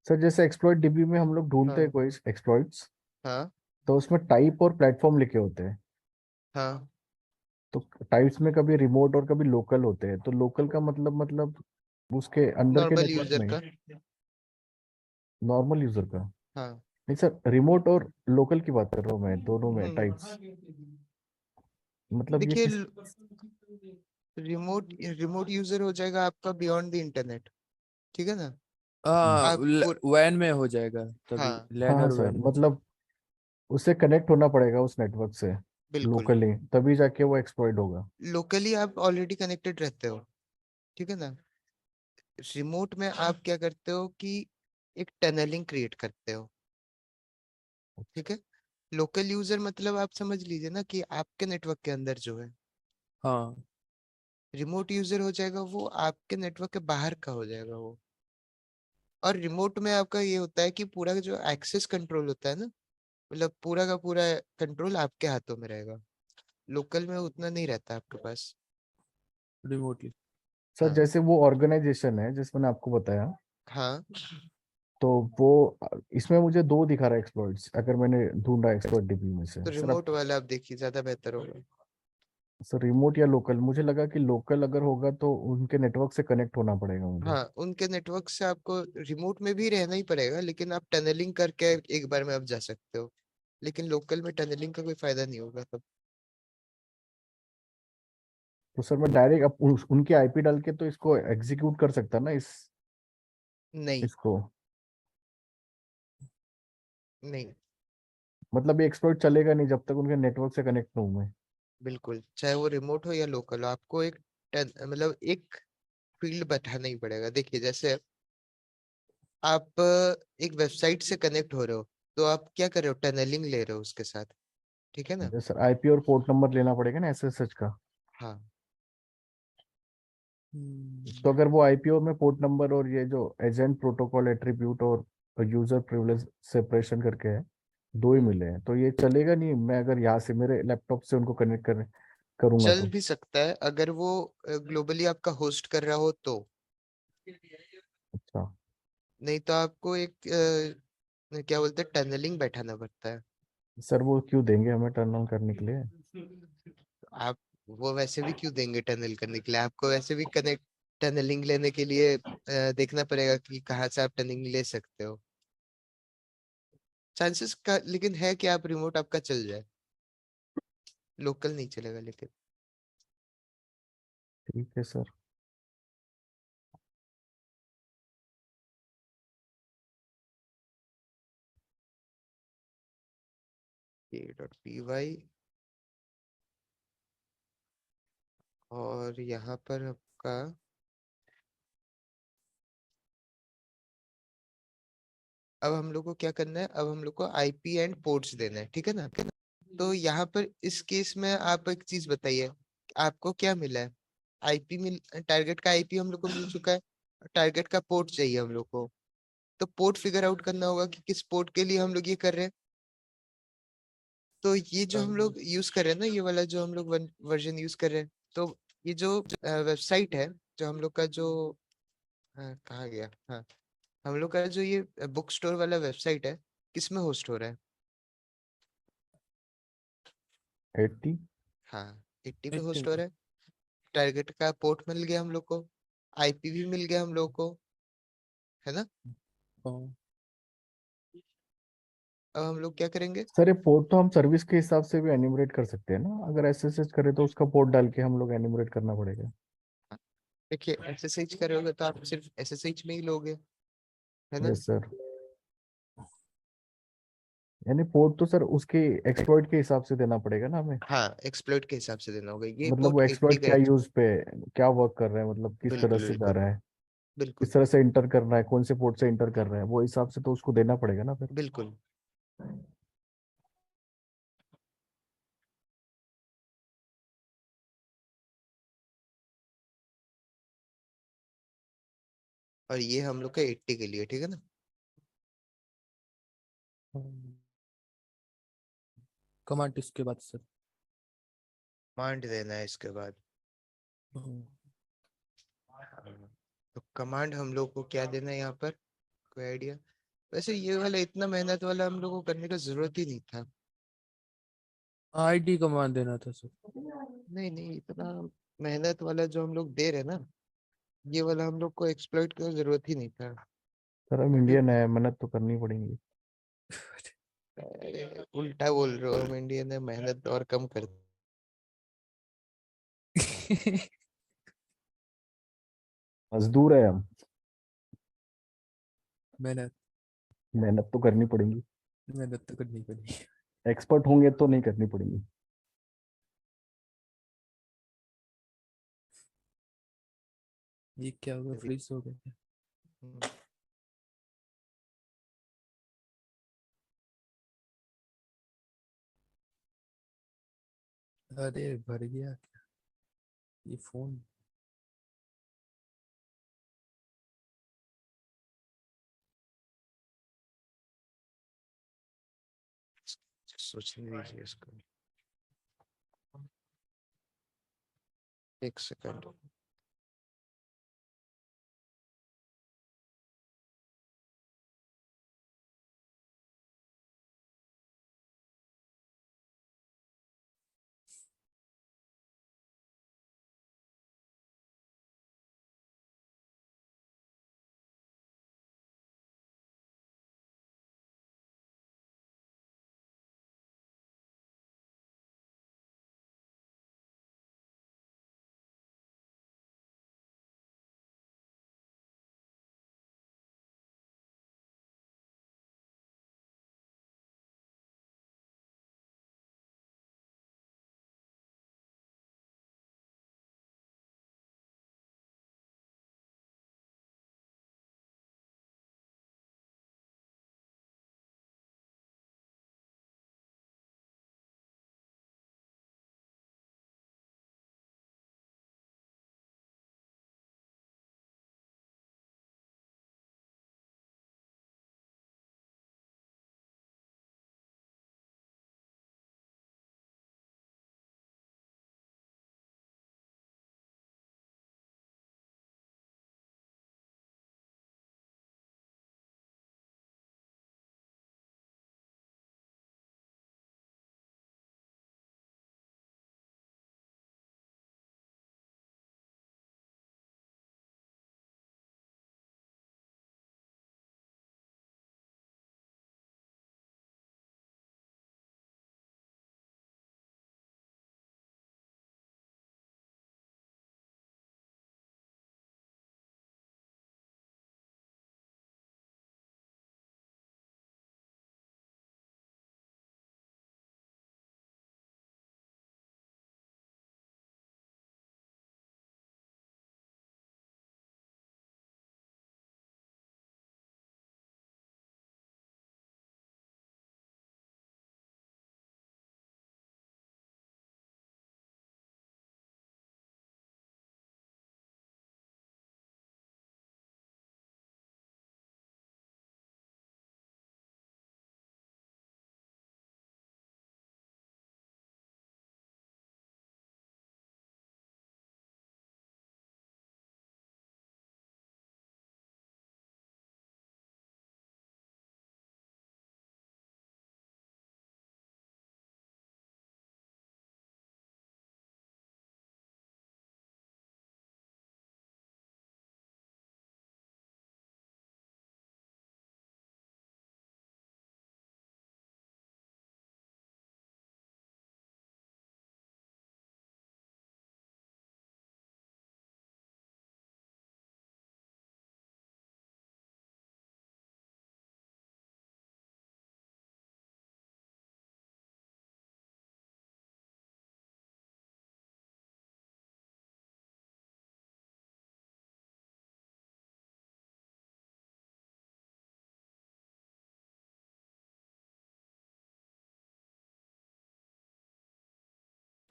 सर जैसे एक्सप्लॉइट डीबी में हम लोग ढूंढते हैं हाँ कोई एक्सप्लॉइट्स, हाँ तो उसमें टाइप और प्लेटफॉर्म लिखे होते हैं। हाँ। तो टाइप्स में कभी रिमोट और कभी लोकल होते हैं, तो लोकल का मतलब उसके अंदर के नॉर्मल नेटवर्क यूजर में, का। नॉर्मल यूजर का। हाँ। नहीं सर, रिमोट और लोकल की बात कर रहा हूँ मैं, दोनों में टाइप्स। मतलब ये देखिए, किस। रिमोट रिमोट यूजर हो जाएगा आपका बियॉन्ड द इंटरनेट। ठीक है ना। हाँ, आप वैन में हो जाएगा तभी, हाँ लैन हाँ और सर, वैन में। मतलब उससे कनेक्ट होना पड़ेगा उस नेटवर्क से बिल्कुल। लोकली, तभी जाके वो एक्सप्लॉइट होगा। लोकली आप ऑलरेडी कनेक्टेड रहते हो, ठीक है ना। रिमोट में आप क्या करते हो कि एक टनलिंग क्रिएट करते हो, ठीक है। लोकल यूजर मतलब आप समझ लीजिए ना कि आपके नेटवर्क के अंदर जो है। हाँ, रिमोट यूजर हो जाएगा वो आपके नेटवर्क के बाहर का हो जाएगा वो। और रिमोट में आपका ये होता है कि पूरा जो एक्सेस कंट्रोल होता है ना, मतलब पूरा का पूरा कंट्रोल आपके हाथों में रहेगा। लोकल में उतना नहीं रहता आपके पास। रिमोटली। सर हाँ जैसे वो ऑर्गेनाइजेशन है जिस मैंने आपको बताया, हाँ। तो वो इसमें मुझे दो दिखा रहा है एक्सप्लॉइट्स, अगर मैंने ढूंढा एक्सप्लॉइट डीबी में से। तो सर आप, रिमोट वाला आप देखिए, ज्यादा बेहतर होगा। सर रिमोट या लोकल, मुझे लगा कि लोकल अगर होगा तो उनके नेटवर्क से कनेक्ट होना पड़ेगा मुझे। हाँ, उनके नेटवर्क से आपको रिमोट में भी रहना ही पड़ेगा, लेकिन आप टनलिंग करके एक बार में आप जा सकते हो। लेकिन लोकल में टनलिंग का कोई फायदा नहीं होगा तब। तो सर मैं डायरेक्ट उनकी आईपी डाल के तो इसको एग्जीक्यूट कर सकता ना, नहीं इसको। नहीं। मतलब ये एक्सप्लॉइट चलेगा नहीं जब तक उनके नेटवर्क से कनेक्ट ना हूं मैं। बिल्कुल, चाहे वो रिमोट हो या लोकल हो, आपको एक मतलब एक फील्ड बैठाना ही पड़ेगा। देखिए जैसे आप एक वेबसाइट से कनेक्ट हो रहे हो, तो आप क्या कर रहे हो, टनलिंग ले रहे हो उसके साथ, ठीक है ना। अच्छा सर, आईपी और पोर्ट नंबर लेना पड़ेगा ना एसएसएच का। हाँ तो अगर वो आईपीओ में पोर्ट नंबर और ये जो एजेंट प्रोटोकॉल एट्रीब्यूट और यूजर प्रिविलेज सेपरेशन करके है, दो ही मिले हैं, तो ये चलेगा नहीं मैं अगर यहाँ से मेरे लैपटॉप से उनको कनेक्ट करूंगा चल तो। भी सकता है अगर वो ग्लोबली आपका होस्ट कर रहा हो तो। अच्छा नहीं तो आपको एक क्या बोलते हैं, टनलिंग बैठाना पड़ता है। सर, वो क्यों देंगे हमें टर्न ऑन करने के लिए? आप वो वैसे भी क्यों देंगे टनल करने के लिए, आपको वैसे भी कनेक्ट टनलिंग लेने के लिए देखना पड़ेगा कि कहाँ से आप टनलिंग ले सकते हो। चांसेस का लेकिन है कि आप रिमोट आपका चल जाए, लोकल नहीं चलेगा लेकिन। ठीक है सर। .py और यहाँ पर आपका अब हम लोग को क्या करना है, अब हम लोग को आईपी एंड पोर्ट्स देना है, ठीक है ना। तो यहाँ पर इस केस में आप एक चीज बताइए, आपको क्या मिला है। आईपी मिल टारगेट का आईपी हम लोग को मिल चुका है, टारगेट का पोर्ट चाहिए हम लोग को। तो पोर्ट फिगर आउट करना होगा कि किस पोर्ट के लिए हम लोग ये कर रहे हैं। तो ये जो हम लोग यूज कर रहे हैं ना, ये वाला जो हम लोग वर्जन यूज कर रहे हैं, तो ये जो वेबसाइट है, जो हम लोग का जो कहाँ गया, हाँ, हम लोग का जो ये बुक स्टोर वाला वेबसाइट है, किस में होस्ट हो रहा है? 80। हाँ, 80 पे 80 होस्ट हो रहा है। टारगेट का पोर्ट मिल गया हम लोग को, आईपी भी मिल गया हम लोग को, है ना? हाँ। अब हम लोग क्या करेंगे? सर ये पोर्ट तो हम सर्विस के हिसाब से भी एनिमरेट कर सकते हैं ना, अगर एसएसएच करे तो उसका पोर्ट डाल के हम लोग एनिमरेट करना पड़ेगा। देखिए, एसएसएच करोगे तो आप सिर्फ एसएसएच में ही लोगे, है ना? Yes sir. यानी पोर्ट तो सर उसके एक्सप्लॉइट के हिसाब से देना पड़ेगा ना हमें। हाँ, एक्सप्लोइट के हिसाब से देना होगा। ये मतलब पोर्ट वो 80 एक्सप्लॉइट का क्या है। यूज पे, क्या वर्क कर रहा है, मतलब किस तरह बिल्कुल से जा बिल्कुल रहा है, किस बिल्कुल तरह से इंटर कर रहा है, कौन से पोर्ट से इंटर कर रहा है, वो हिसाब से तो उसको देना पड़ेगा ना फिर। बिल्कुल। और ये हम लोग का 80 के लिए, ठीक है ना? कमांड इसके बाद सर। कमांड देना है इसके बाद। तो कमांड हम लोग को क्या देना है यहाँ पर, कोई आइडिया? वैसे ये वाला इतना मेहनत वाला हम लोग को करने का जरूरत ही नहीं था। आईडी कमांड देना था सर। नहीं नहीं, इतना मेहनत वाला जो हम लोग दे रहे हैं ना, ये वाला हम लोग को एक्सप्लॉइट का जरूरत ही नहीं था। सर हम क्योंकि इंडियन है, मेहनत तो करनी पड़ेगी। अरे, उल्टा बोल रहे हो, हम इंडियन है, मेहनत और कम कर। मजदूर है हम, मेहनत मेहनत तो करनी पड़ेगी। मेहनत तो करनी पड़ी। एक्सपर्ट होंगे तो नहीं करनी पड़ेगी। ये क्या होगा, फ्रीज हो गया? हम्म, अरे भर गया क्या ये फोन? सोचने दीजिए इसको, एक सेकंड।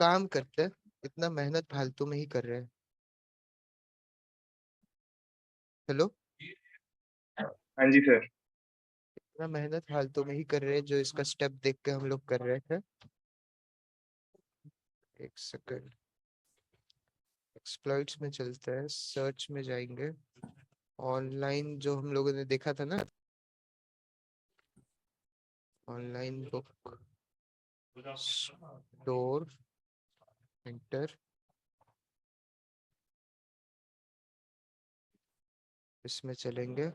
काम करते हैं, इतना मेहनत फालतू में ही कर रहे हैं। हेलो, हाँ जी सर। इतना मेहनत फालतू में ही कर रहे हैं जो इसका स्टेप देख के हम लोग कर रहे थे। एक सेकंड, एक्सप्लॉइट्स में चलते हैं, सर्च में जाएंगे, ऑनलाइन जो हम लोगों ने देखा था ना, ऑनलाइन बुक स्टोर एंटर, इसमें चलेंगे।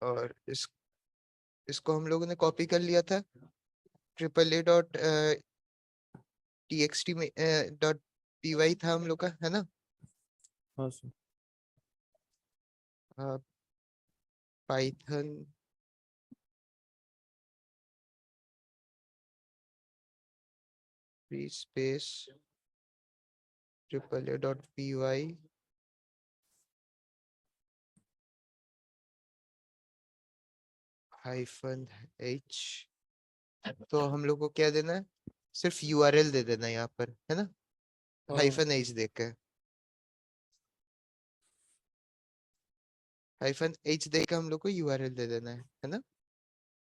और इसको हम लोगों ने कॉपी कर लिया था, AAA.txt में .py था हम लोग का, है ना। हाँ sir. Python free space AAA.py -h। तो हम लोग को क्या देना है, सिर्फ URL दे देना है यहाँ पर, है ना, -h देख के, -h देख के हम लोग को URL दे देना है ना।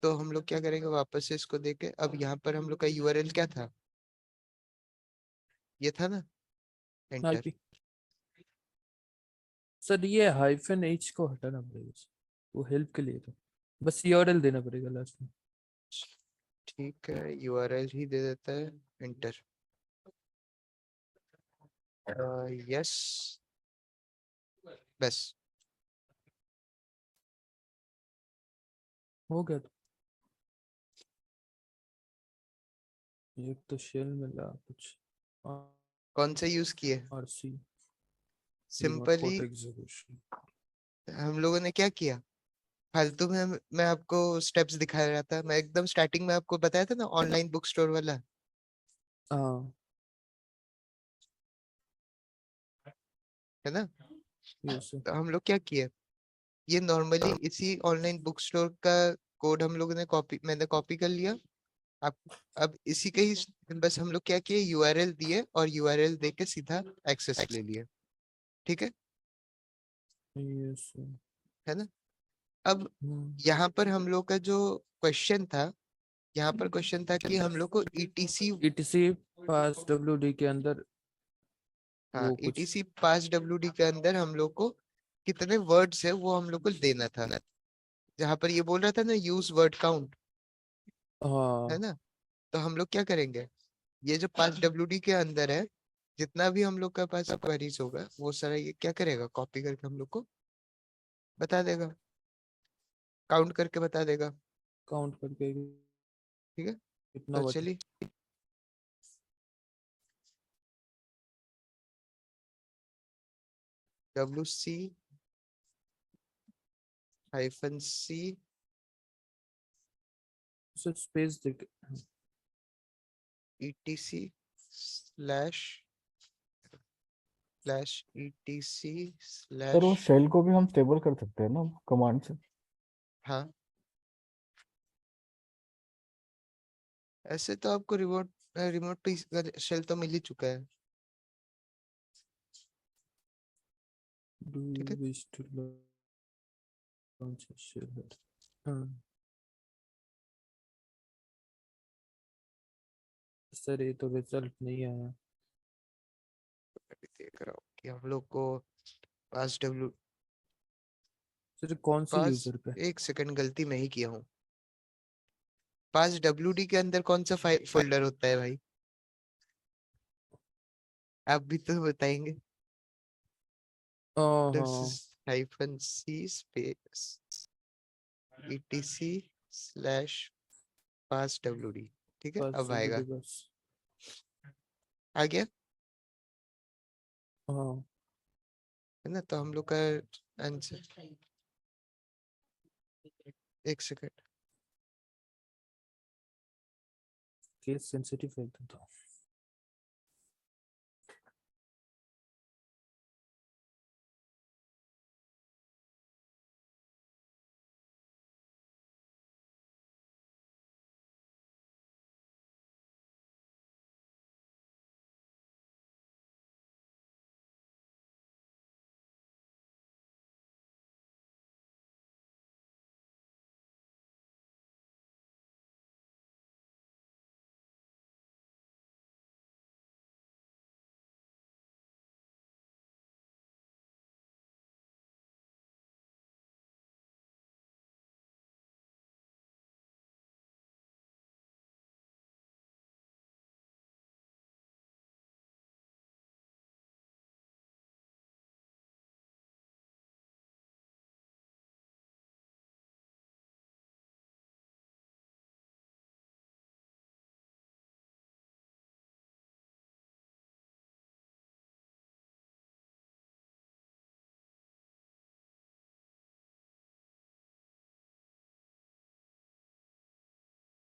तो हम लोग क्या करेंगे, वापस से इसको देके, अब यहाँ पर हम लोग का URL क्या था, ये था ना, एंटर। आईपी सर, ये हाइफन एच को हटाना पड़ेगा सर, वो हेल्प के लिए था, बस यूआरएल देना पड़ेगा लास्ट में। ठीक है, URL ही दे देता है, एंटर। यस, बस। हो गया तो। एक तो शेल मिला कुछ, कौन सा यूज किए, RC remote simply port execution. हम लोगों ने क्या किया, फालतू में मैं आपको स्टेप्स दिखा रहा था, मैं एकदम स्टार्टिंग में आपको बताया था ना, ऑनलाइन बुक स्टोर वाला, हाँ है ना। ये सर। तो हम लोग क्या किए, ये नॉर्मली इसी ऑनलाइन बुक स्टोर का कोड हम लोगों ने मैंने कॉपी कर लिया। अब अब इसी के ही बस हम लोग क्या किए, URL दिए और URL दे के सीधा एक्सेस ले लिए, ठीक है ये सर। है ना। अब यहाँ पर हम लोग का जो क्वेश्चन था, यहाँ पर क्वेश्चन था कि हम लोग को ETC, ईटीसी पास डब्ल्यूडी के अंदर हाँ वो कुछ, ETC पास WD के अंदर हम लोग को कितने वर्ड्स है वो हम लोग को देना था, जहाँ पर ये बोल रहा था ना, यूज वर्ड काउंट, है हाँ ना। तो हम लोग क्या करेंगे, ये जो पास WD के अंदर है, जितना भी हम लोग के पास क्वेरीज होगा, वो सारा ये क्या करेगा, कॉपी करके हम लोग को बता देगा, काउंट करके बता देगा, काउंट करके ठीक है। कितना तो वर्ड। चलिए, WC -C सर स्पेस देके ETC //ETC/ सर वो शेल को भी हम स्टेबल कर सकते हैं ना कमांड से। हाँ, ऐसे तो आपको रिमोट रिमोट पे शेल तो मिल ही चुका है, डू यू ठीक है। Wish to launch a shell. हाँ सर, ये तो रिजल्ट नहीं आया। अभी देख रहा हूँ कि हम लोग को पास डब्ल्यू सर कौन से पास, यूजर पे? एक सेकंड, गलती मैं ही किया हूँ। पास WD के अंदर कौन सा फोल्डर होता है भाई, आप भी तो बताएंगे। हाँ -C स्पेस ETC/pass WD, ठीक है, पास अब डब्ल्यूडी आएगा, बस। आ गया, हाँ है ना। तो हम लोग का आंसर, एक सेकंड, केस सेंसिटिव है एकदम तो।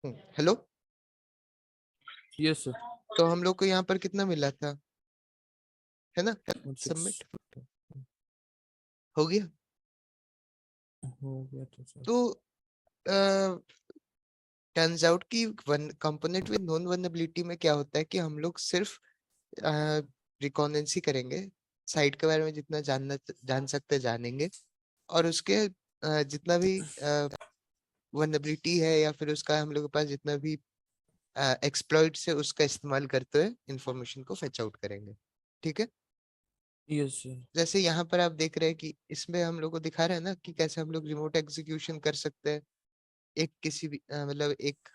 हेलो। Yes sir. तो हम लोग को यहाँ पर कितना मिला था, है ना? 6 सबमिट हो गया। हो गया तो सर। तो टर्न्स आउट कि one component with non vulnerability में क्या होता है कि हम लोग सिर्फ रिकॉनेंसी करेंगे, साइट के बारे में जितना जान सकते जानेंगे, और उसके जितना भी वल्नरेबिलिटी है या फिर उसका हम लोग के पास जितना भी एक्सप्लॉइट्स है उसका इस्तेमाल करते हुए इंफॉर्मेशन को फेच आउट करेंगे। ठीक है। Yes sir. जैसे यहाँ पर आप देख रहे हैं कि इसमें हम लोग को दिखा रहे हैं ना कि कैसे हम लोग रिमोट एग्जीक्यूशन कर सकते हैं। एक किसी भी मतलब एक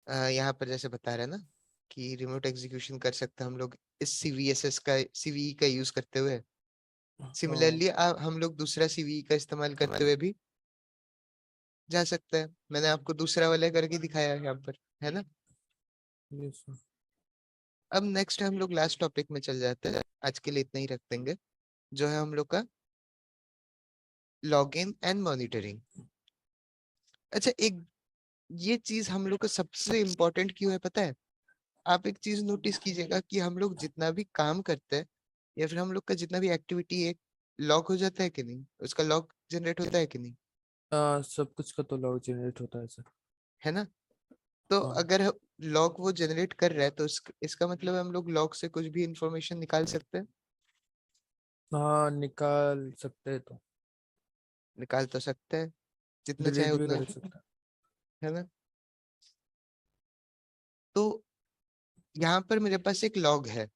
यहाँ पर जैसे बता रहे हैं ना कि रिमोट एग्जीक्यूशन कर सकते हैं हम लोग इस CVSS का CVE का यूज करते हुए। सिमिलरली हम लोग दूसरा CVE का इस्तेमाल करते हुए भी जा सकते हैं। मैंने आपको दूसरा वाला करके दिखाया है यहाँ पर, है ना? Yes sir. अब नेक्स्ट हम लोग लास्ट टॉपिक में चल जाते हैं, आज के लिए इतना ही रख देंगे, जो है हम लोग का लॉगिन एंड मॉनिटरिंग। अच्छा, एक ये चीज हम लोग का सबसे इम्पोर्टेंट क्यों है पता है? आप एक चीज नोटिस कीजिएगा कि हम लोग जितना भी काम करते हैं या फिर हम लोग का जितना भी एक्टिविटी एक लॉग हो जाता है कि नहीं, उसका लॉग जनरेट होता है कि नहीं, सब कुछ का तो लॉग जनरेट होता है सर। है ना? तो हाँ। अगर लॉग वो जनरेट कर रहा है तो इसका मतलब हम लोग लॉग से कुछ भी इंफॉर्मेशन निकाल सकते हैं। हाँ निकाल सकते हैं तो। निकाल तो सकते हैं, जितना चाहे डिलीट भी उतना, कर सकते हैं। है ना? तो यहाँ पर मेरे पास एक लॉग है,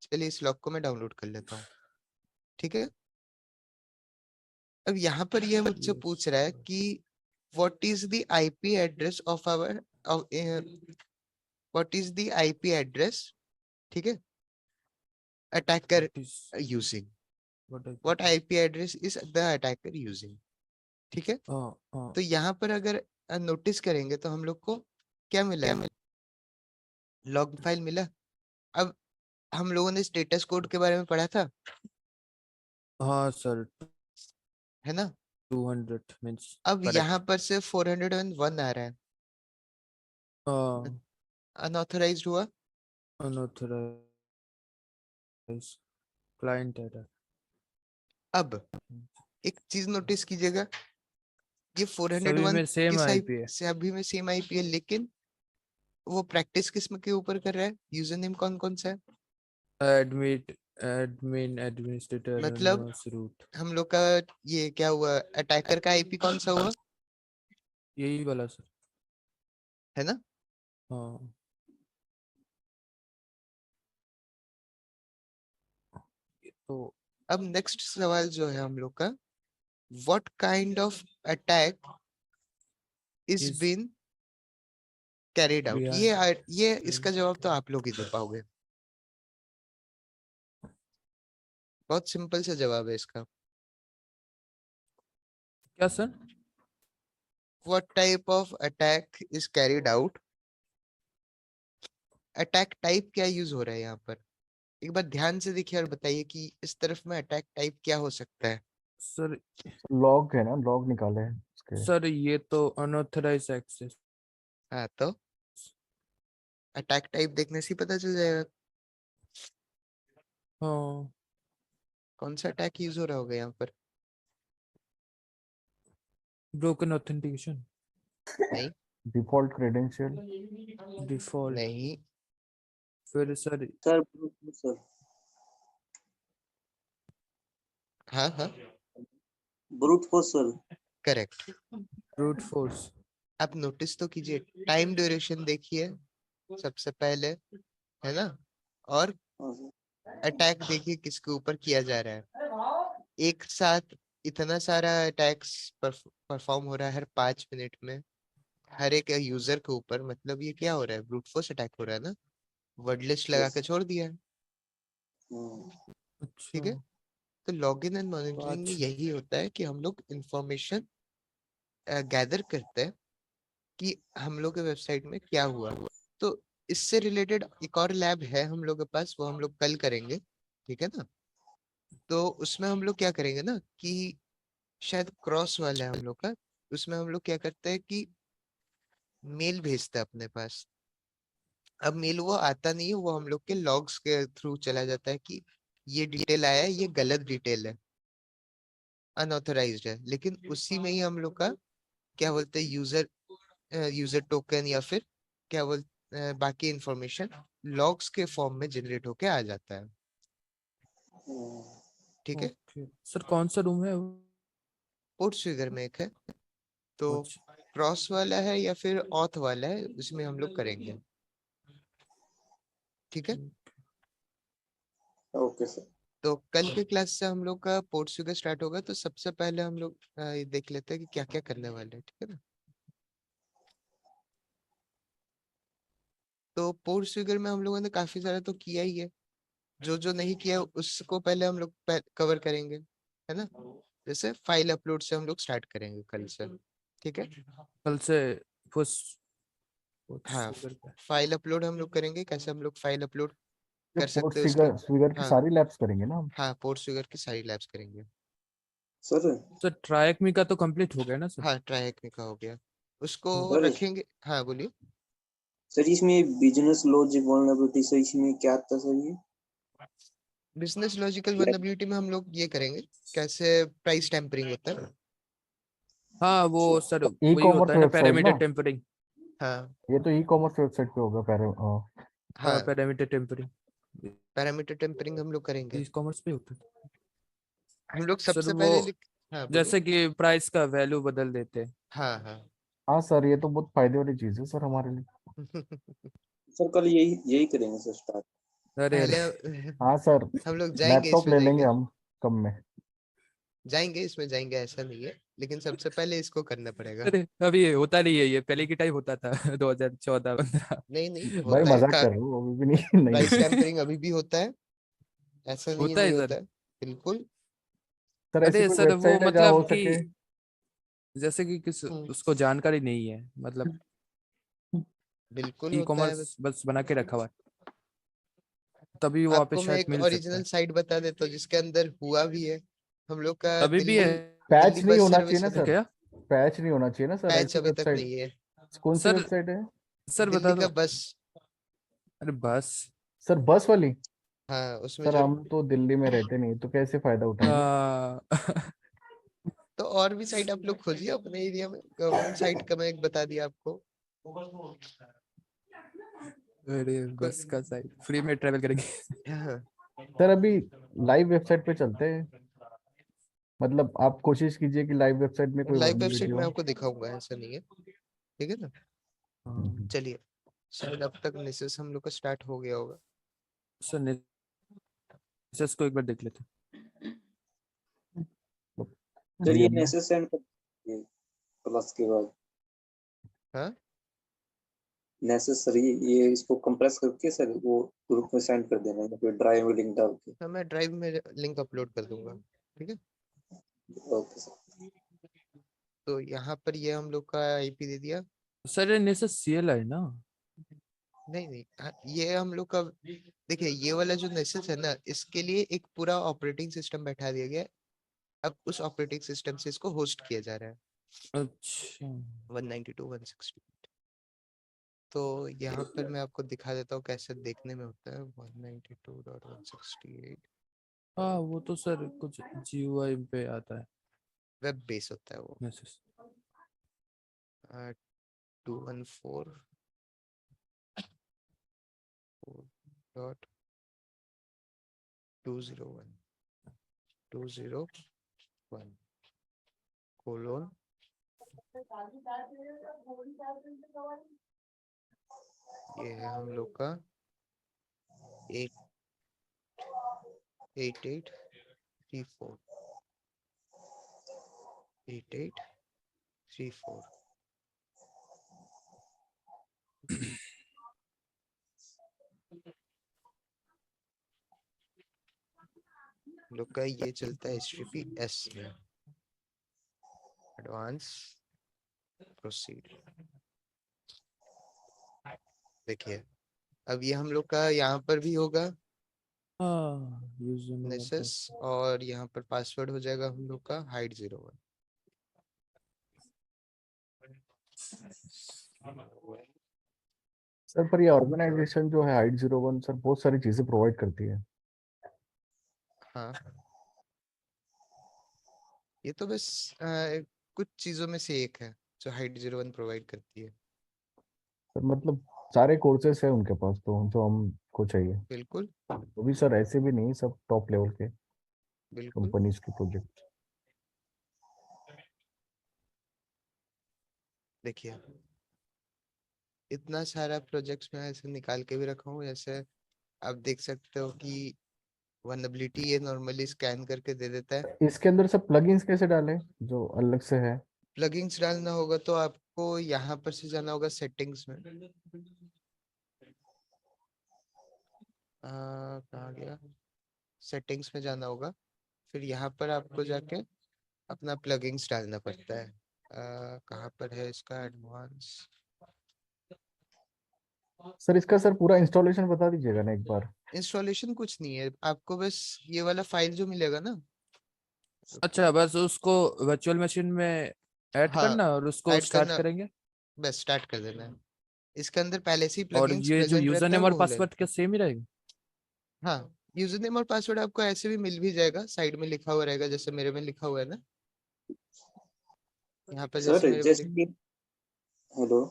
चलिए इस लॉग को मैं डाउनलोड कर लेता हूँ। ठीक है। अब यहाँ पर यह मुझसे यस पूछ रहा है कि what is the IP address of our, what is the IP address, ठीक है, attacker what is using, what what IP address is the attacker using. ठीक है। हाँ हाँ तो यहाँ पर अगर नोटिस करेंगे तो हम लोग को क्या मिला है, लॉग फाइल मिला। अब हम लोगों ने स्टेटस कोड के बारे में पढ़ा था, हाँ सर। है ना? 200 मीन्स अब यहाँ करेक्ट। पर से 401 आ रहा है, अनऑथराइज्ड हुआ। Unauthorised client error. अब एक चीज नोटिस कीजिएगा, ये सभी 401 में सेम किस आईपी है। से अभी में सेम आईपी है, लेकिन वो प्रैक्टिस किस्म के ऊपर कर रहा है, यूजर नेम कौन कौन सा है? एडमिट एडमिन एडमिनिस्ट्रेटर मतलब रूट। हम लोग का ये क्या हुआ, अटैकर का आईपी कौन सा हुआ, यही वाला सर। है ना? हाँ। तो अब नेक्स्ट सवाल जो है हम लोग का, what kind of attack is is been carried out. ये इसका जवाब तो आप लोग ही दे पाओगे, बहुत सिंपल सा जवाब है इसका। क्या sir? What type of attack is carried out, attack type क्या यूज हो रहा है यहाँ पर, एक बार ध्यान से देखिए और बताइए कि इस तरफ में अटैक टाइप क्या हो सकता है। सर लॉग है ना, लॉग निकाले हैं उसके। सर ये तो अनऑथराइज एक्सेस। हाँ, तो अटैक टाइप देखने से ही पता चल जाएगा हाँ। कौन सा अटैक यूज हो रहा होगा यहाँ पर। Broken authentication. नहीं, डिफॉल्ट क्रेडेंशियल। डिफॉल्ट। नहीं, फिर सर सर सर हाँ हाँ, brute force sir. Correct. Brute force. आप नोटिस तो कीजिए, टाइम ड्यूरेशन देखिए सबसे पहले, है ना? और हाँ सर। अटैक देखिए किसके ऊपर किया जा रहा है। एक साथ इतना सारा अटैक्स परफॉर्म हो रहा है हर 5 मिनट में, हर एक यूजर के ऊपर, मतलब ये क्या हो रहा है, ब्रूट फोर्स अटैक हो रहा है ना, वर्ड लिस्ट लगा के यस। छोड़ दिया है। अच्छा। ठीक है। तो लॉगिन एंड तो मॉनिटरिंग में आज यही होता है कि हम लोग इंफॉर्मेशन गैदर करते हैं कि हम लोग के वेबसाइट में क्या हुआ। तो इससे रिलेटेड एक और लैब है हम लोग के पास, वो हम लोग कल करेंगे, ठीक है ना? तो उसमें हम लोग क्या करेंगे ना कि शायद क्रॉस वाला है हम लोग का, उसमें हम लोग क्या करते हैं कि मेल भेजता है अपने पास। अब मेल वो आता नहीं है, वो हम लोग के लॉग्स के थ्रू चला जाता है कि ये डिटेल आया है, ये गलत डिटेल है, अनऑथराइज्ड है, लेकिन उसी में ही हम लोग का क्या बोलते हैं यूजर टोकन या फिर क्या बोलते बाकी इंफॉर्मेशन लॉग्स के फॉर्म में जनरेट होके आ जाता है। ठीक है, ओके सर, कौन सा रूम है वो? पोर्ट फिगर में एक है, तो अच्छा, क्रॉस वाला है या फिर ऑथ वाला है, उसमें हम लोग करेंगे। ठीक है, ओके सर। तो कल के क्लास से हम लोग का पोर्ट फिगर स्टार्ट होगा, तो सबसे पहले हम लोग ये देख लेते हैं कि क्या क्या करने वाले हैं। ठीक है ना, तो पोर्ट फिगर में हम लोगों ने काफी सारा तो किया ही है, जो जो नहीं किया उसको पहले हम लोग कवर करेंगे, है ना। जैसे फाइल अपलोड से हम लोग स्टार्ट करेंगे कल से। ठीक है, कल से फर्स्ट हाँ, फिगर पे। फाइल अपलोड हम लोग करेंगे, कैसे हम लोग फाइल अपलोड ये कर पोर्ट सकते हैं उसके। फिगर की हाँ सारी लैब्स करेंगे ना हम? हाँ, पोर्ट फिगर की सारी लैब्स करेंगे। सर सर ट्रायकमी का तो कंप्लीट हो गया ना सर? हाँ, ट्राई हैकिंग का हो गया, उसको सर रखेंगे। हाँ बोलिए। सर इसमें बिजनेस लॉजिक वल्नरेबिलिटी से इसमें क्या था सर ये? बिजनेस लॉजिकल वल्नरेबिलिटी में हम लोग ये करेंगे कैसे प्राइस टेम्परिंग होता है। हाँ वो सर तो ई वही होता कॉमर्स है ना, वेबसाइट पैरामीटर ना? टेम्परिंग। हाँ ये तो ई कॉमर्स वेबसाइट पे होगा हाँ हाँ, पैरामीटर टेम्परिंग पैरामीटर टेम्परिंग हम लोग करेंगे। ई कॉमर्स पे होता है हम लोग सर सबसे वो, पहले हाँ बोलिए। जैसे कि प्राइस का वैल्यू बदल देते हैं। हाँ हाँ हाँ सर, ये तो बहुत फायदे वाली चीज है सर हमारे लिए। सर कल यही यही करेंगे सर स्टार्ट। अरे पहले अरे हाँ सर, हम लोग जाएंगे, लैपटॉप इसमें ले लेंगे जाएंगे, हम कम में। जाएंगे इसमें जाएंगे, ऐसा नहीं है, लेकिन सबसे पहले इसको करना पड़ेगा। अरे अभी ये होता नहीं है, ये पहले की टाइम होता था 2014-15। नहीं नहीं, भाई होता है मजाक कर रहे हो, अभी भी नहीं प्राइस नहीं। टेम्परिंग अभी भी होता है, ऐसा नहीं है, होता नहीं है होता सर। है, बिल्कुल। सर ऐसी अरे कोई सर वो वेबसाइट है जहाँ हो मतलब कि सके? जैसे कि किस हम्म, उसको जानकारी नहीं है, मतलब बिल्कुल ई होता है। कॉमर्स बस बना के रखा हुआ है, तभी वहाँ पे आपको मैं शायद एक मिल सकता ओरिजिनल है। साइट बता देता हूँ जिसके अंदर हुआ भी है। हम लोग का अभी भी है दिल्ली पैच दिल्ली नहीं बस होना चाहिए सर्विस ना है ना, सर? क्या? पैच नहीं होना चाहिए ना सर पैच ऐसी अभी तक वेबसाइट? नहीं है। कौन सी सर वेबसाइट है? सर दिल्ली बता का दो। बस, अरे बस सर बस वाली? हाँ उसमें सर जो, हम तो दिल्ली में रहते नहीं, तो कैसे फायदा उठाएंगे? हाँ। तो और भी साइट आप लोग खोजिए अपने एरिया में, गवर्नमेंट साइट का मैं एक बता दिया आपको। अरे कोई बस का साइड फ्री में ट्रेवल करेंगे। हाँ, सर अभी लाइव वेबसाइट पे चलते हैं, मतलब आप कोशिश कीजिए कि लाइव वेबसाइट में कोई लाइव वेबसाइट वर्नेबिलिटी में हो। आपको दिखाऊंगा, ऐसा नहीं है। ठीक है ना, हाँ, चलिए, शायद अब तक निसेस हम लोग का स्टार्ट हो गया होगा। सर नेसेस को एक बार देख लेते सर जी ये हमने। नेसेस सेंड कर ये क्लास के बाद हाँ नेसेसरी ये इसको कंप्रेस करके सर वो ग्रुप में सेंड कर देना या फिर ड्राइव में लिंक डाल के। हाँ, मैं ड्राइव में लिंक अपलोड कर दूंगा। ठीक है, ओके सर। तो यहाँ पर ये हम लोग का आईपी दे दिया। सर ये नेसेस सीएल है ना? नहीं नहीं, हाँ, ये हम लोग का देखिए, ये वाला जो नेसेस है ना, इसके लिए एक पूरा ऑपरेटिंग सिस्टम बैठा दिया गया है। अब उस ऑपरेटिंग सिस्टम से इसको होस्ट किया जा रहा है, अच्छा 192.168। तो यहाँ पर मैं आपको दिखा देता हूँ कैसे देखने में होता है 192.168। हाँ, वो तो सर कुछ जीयूआई पे आता है वेब बेस होता है वो, नेसेस। 214.201 कोलोन, ये है हम लोग का 8834 8834। हम लोग का ये चलता है HTTPS में, एडवांस प्रोसीड। देखिए, अब ये हम लोग का यहाँ पर भी होगा हाँ यूजर नेम और नेसेस, और यहाँ पर पासवर्ड हो जाएगा हम लोग का हाइड 01। सर पर ये ऑर्गेनाइजेशन जो है हाइट01 सर बहुत सारी चीजें प्रोवाइड करती है। हाँ, ये तो बस कुछ चीजों में से एक है जो हाइट01 प्रोवाइड करती है। सर मतलब सारे कोर्सेस है उनके पास तो जो हमको चाहिए। बिल्कुल वो भी सर ऐसे भी नहीं, सब टॉप लेवल के बिल्कुल। कंपनीज के प्रोजेक्ट। देखिए, इतना सारा प्रोजेक्ट्स में ऐसे निकाल के भी रखा हूँ। जैसे आप देख सकते हो कि वनएबिलिटी ये नॉर्मली स्कैन करके दे देता है। इसके अंदर सब प्लगइन्स कैसे डालें जो अलग से है? प्लगइन्स डालना होगा तो आपको यहाँ पर से जाना होगा सेटिंग्स में। कहाँ गया? सेटिंग्स में जाना होगा, फिर यहाँ पर आपको जाके अपना प्लगइन्स डालना पड़ता है। कहाँ पर है इसका एडवांस? सर इसका सर पूरा इंस्टॉलेशन बता दीजिएगा ना एक बार। इंस्टॉलेशन कुछ नहीं है, आपको बस ये वाला फाइल जो मिलेगा ना। अच्छा, बस उसको वर्चुअल मशीन में ऐड हाँ, करना और उसको ऐड स्टार्ट करना, करेंगे। बस स्टार्ट कर देना है। इसके अंदर पहले से ही और प्लगइन्स ये जो प्रेजेंट यूजर रहता है, नेम और वो ले। पासवर्ड क्या सेम ही रहेगा? हाँ, यूजर नेम और पासवर्ड आपको ऐसे भी मिल भी जाएगा, साइड में लिखा हुआ रहेगा, जैसे मेरे में लिखा हुआ है ना, यहाँ पर जैसे सर मेरे में जैसे कि हेलो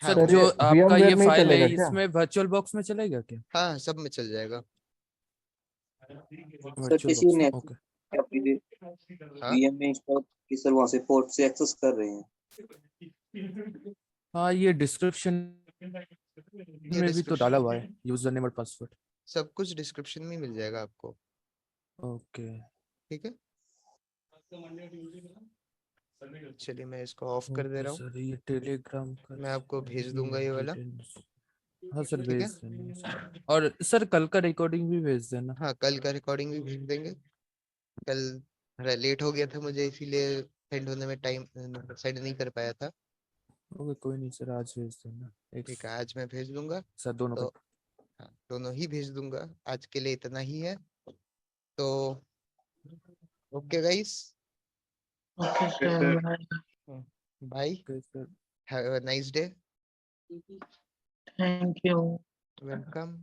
हाँ सर सर जो ये बोलिए। आपका ये VMware में ही फाइल है चलेगा क्या? इसमें वर्चुअल बॉक्स में चलेगा क्या? हाँ, सब में चल जाएगा। सर वर्चुअल किसी बॉक्स में, ने ओके। अपनी हाँ, VM में इंस्टॉल की सर वहां से पोर्ट से एक्सेस कर रहे हैं। हाँ, ये डिस्क्रिप्शन ये में भी तो डाला हुआ है डिस्क्रिप्शन, यूजर नेम और पासवर्ड। सब कुछ डिस्क्रिप्शन में मिल जाएगा आपको। ओके ठीक है, चलिए मैं इसको ऑफ कर दे ओके रहा हूँ। सर, ये टेलीग्राम का मैं आपको भेज दूंगा ये वाला। डिटेल्स। हाँ सर, ठीक है, भेज देना सर। और सर कल का रिकॉर्डिंग भी भेज देना। हाँ कल का रिकॉर्डिंग भी भेज देंगे। कल थोड़ा लेट हो गया था मुझे, इसीलिए सेंड होने में टाइम सेंड नहीं कर पाया था। ओके, कोई नहीं सर, आज भेज देना एक ठीक है, आज मैं भेज दूंगा। सर, दोनों तो का। हाँ, दोनों ही भेज दूंगा। आज के लिए इतना ही है। तो okay guys, okay Yes, sir, sir. Bye. Bye, okay sir. Have a nice day. Thank you. Welcome.